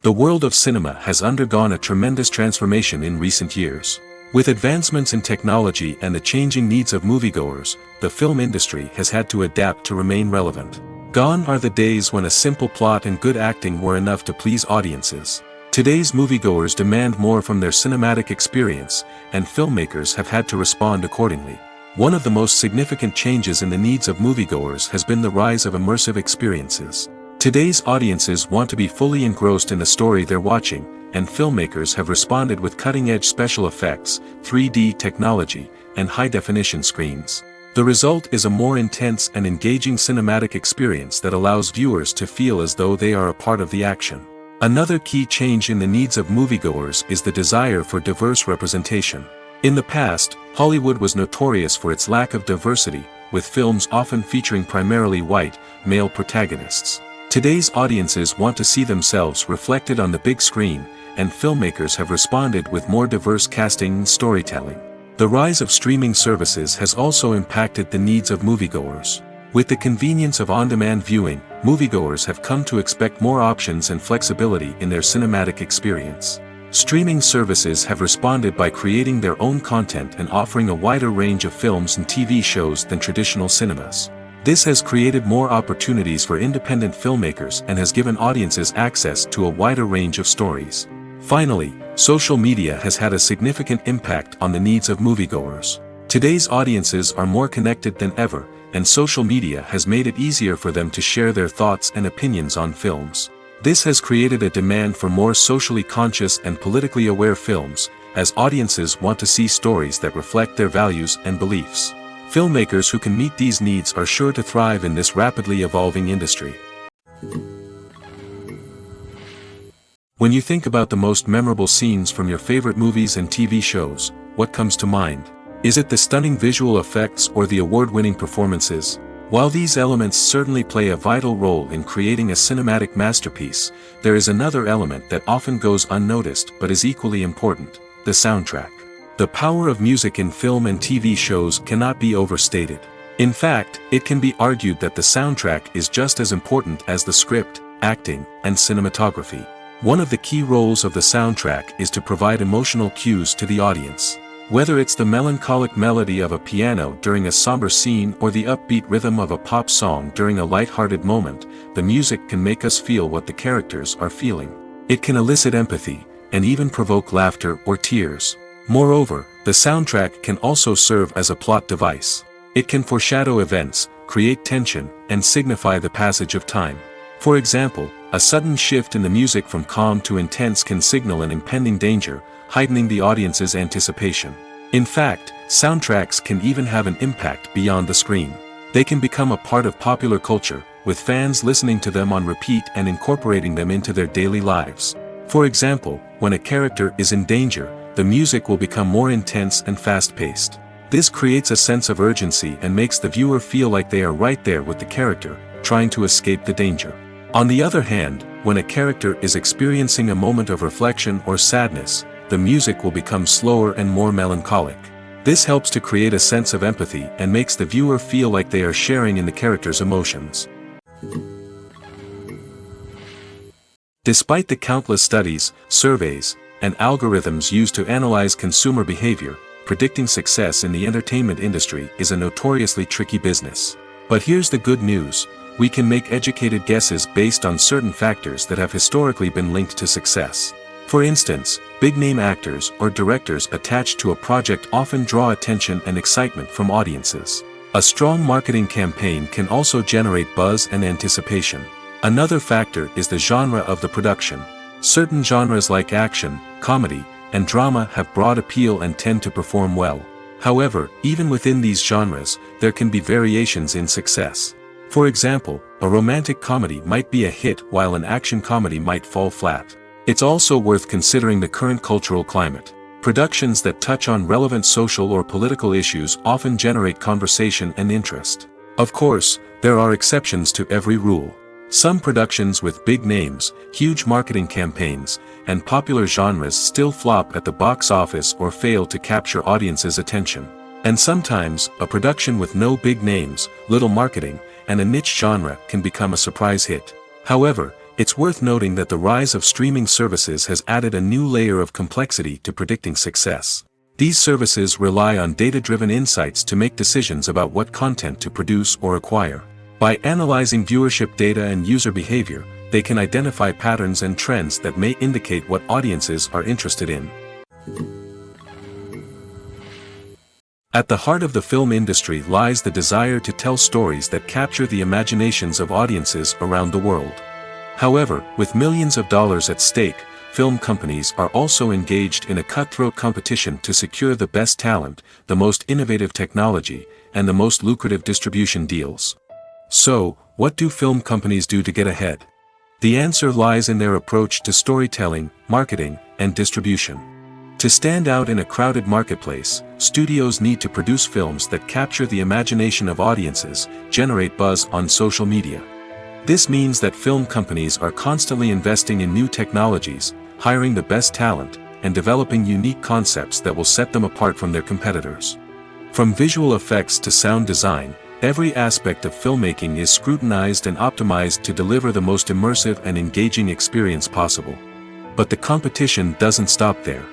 The world of cinema has undergone a tremendous transformation in recent years. With advancements in technology and the changing needs of moviegoers, the film industry has had to adapt to remain relevant. Gone are the days when a simple plot and good acting were enough to please audiences. Today's moviegoers demand more from their cinematic experience, and filmmakers have had to respond accordingly. One of the most significant changes in the needs of moviegoers has been the rise of immersive experiences. Today's audiences want to be fully engrossed in the story they're watching, and filmmakers have responded with cutting-edge special effects, 3D technology, and high-definition screens. The result is a more intense and engaging cinematic experience that allows viewers to feel as though they are a part of the action. Another key change in the needs of moviegoers is the desire for diverse representation. In the past, Hollywood was notorious for its lack of diversity, with films often featuring primarily white, male protagonists. Today's audiences want to see themselves reflected on the big screen, and filmmakers have responded with more diverse casting and storytelling. The rise of streaming services has also impacted the needs of moviegoers. With the convenience of on-demand viewing, moviegoers have come to expect more options and flexibility in their cinematic experience. Streaming services have responded by creating their own content and offering a wider range of films and TV shows than traditional cinemas. This has created more opportunities for independent filmmakers and has given audiences access to a wider range of stories. Finally, social media has had a significant impact on the needs of moviegoers. Today's audiences are more connected than ever, and social media has made it easier for them to share their thoughts and opinions on films. This has created a demand for more socially conscious and politically aware films, as audiences want to see stories that reflect their values and beliefs. Filmmakers who can meet these needs are sure to thrive in this rapidly evolving industry. When you think about the most memorable scenes from your favorite movies and TV shows, what comes to mind? Is it the stunning visual effects or the award-winning performances? While these elements certainly play a vital role in creating a cinematic masterpiece, there is another element that often goes unnoticed but is equally important: the soundtrack. The power of music in film and TV shows cannot be overstated. In fact, it can be argued that the soundtrack is just as important as the script, acting, and cinematography. One of the key roles of the soundtrack is to provide emotional cues to the audience. Whether it's the melancholic melody of a piano during a somber scene or the upbeat rhythm of a pop song during a light-hearted moment, the music can make us feel what the characters are feeling. It can elicit empathy, and even provoke laughter or tears. Moreover, the soundtrack can also serve as a plot device. It can foreshadow events, create tension, and signify the passage of time. For example, a sudden shift in the music from calm to intense can signal an impending danger, heightening the audience's anticipation. In fact, soundtracks can even have an impact beyond the screen. They can become a part of popular culture, with fans listening to them on repeat and incorporating them into their daily lives. For example, when a character is in danger, the music will become more intense and fast-paced. This creates a sense of urgency and makes the viewer feel like they are right there with the character, trying to escape the danger. On the other hand, when a character is experiencing a moment of reflection or sadness, the music will become slower and more melancholic. This helps to create a sense of empathy and makes the viewer feel like they are sharing in the character's emotions. Despite the countless studies, surveys, and algorithms used to analyze consumer behavior, predicting success in the entertainment industry is a notoriously tricky business. But here's the good news: we can make educated guesses based on certain factors that have historically been linked to success. For instance, big-name actors or directors attached to a project often draw attention and excitement from audiences. A strong marketing campaign can also generate buzz and anticipation. Another factor is the genre of the production. Certain genres like action, comedy, and drama have broad appeal and tend to perform well. However, even within these genres, there can be variations in success. For example, a romantic comedy might be a hit while an action comedy might fall flat. It's also worth considering the current cultural climate. Productions that touch on relevant social or political issues often generate conversation and interest. Of course, there are exceptions to every rule. Some productions with big names, huge marketing campaigns, and popular genres still flop at the box office or fail to capture audiences' attention. And sometimes, a production with no big names, little marketing, and a niche genre can become a surprise hit. However, it's worth noting that the rise of streaming services has added a new layer of complexity to predicting success. These services rely on data-driven insights to make decisions about what content to produce or acquire. By analyzing viewership data and user behavior, they can identify patterns and trends that may indicate what audiences are interested in. At the heart of the film industry lies the desire to tell stories that capture the imaginations of audiences around the world. However, with millions of dollars at stake, film companies are also engaged in a cutthroat competition to secure the best talent, the most innovative technology, and the most lucrative distribution deals. So, what do film companies do to get ahead? The answer lies in their approach to storytelling, marketing, and distribution. To stand out in a crowded marketplace, studios need to produce films that capture the imagination of audiences, generate buzz on social media. This means that film companies are constantly investing in new technologies, hiring the best talent, and developing unique concepts that will set them apart from their competitors. From visual effects to sound design, every aspect of filmmaking is scrutinized and optimized to deliver the most immersive and engaging experience possible. But the competition doesn't stop there.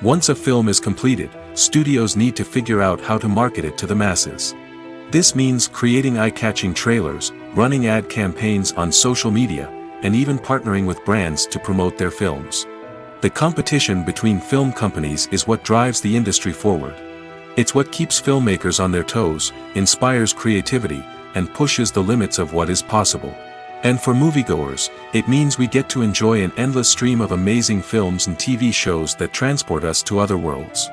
Once a film is completed, studios need to figure out how to market it to the masses. This means creating eye-catching trailers, running ad campaigns on social media, and even partnering with brands to promote their films. The competition between film companies is what drives the industry forward. It's what keeps filmmakers on their toes, inspires creativity, and pushes the limits of what is possible. And for moviegoers, it means we get to enjoy an endless stream of amazing films and TV shows that transport us to other worlds.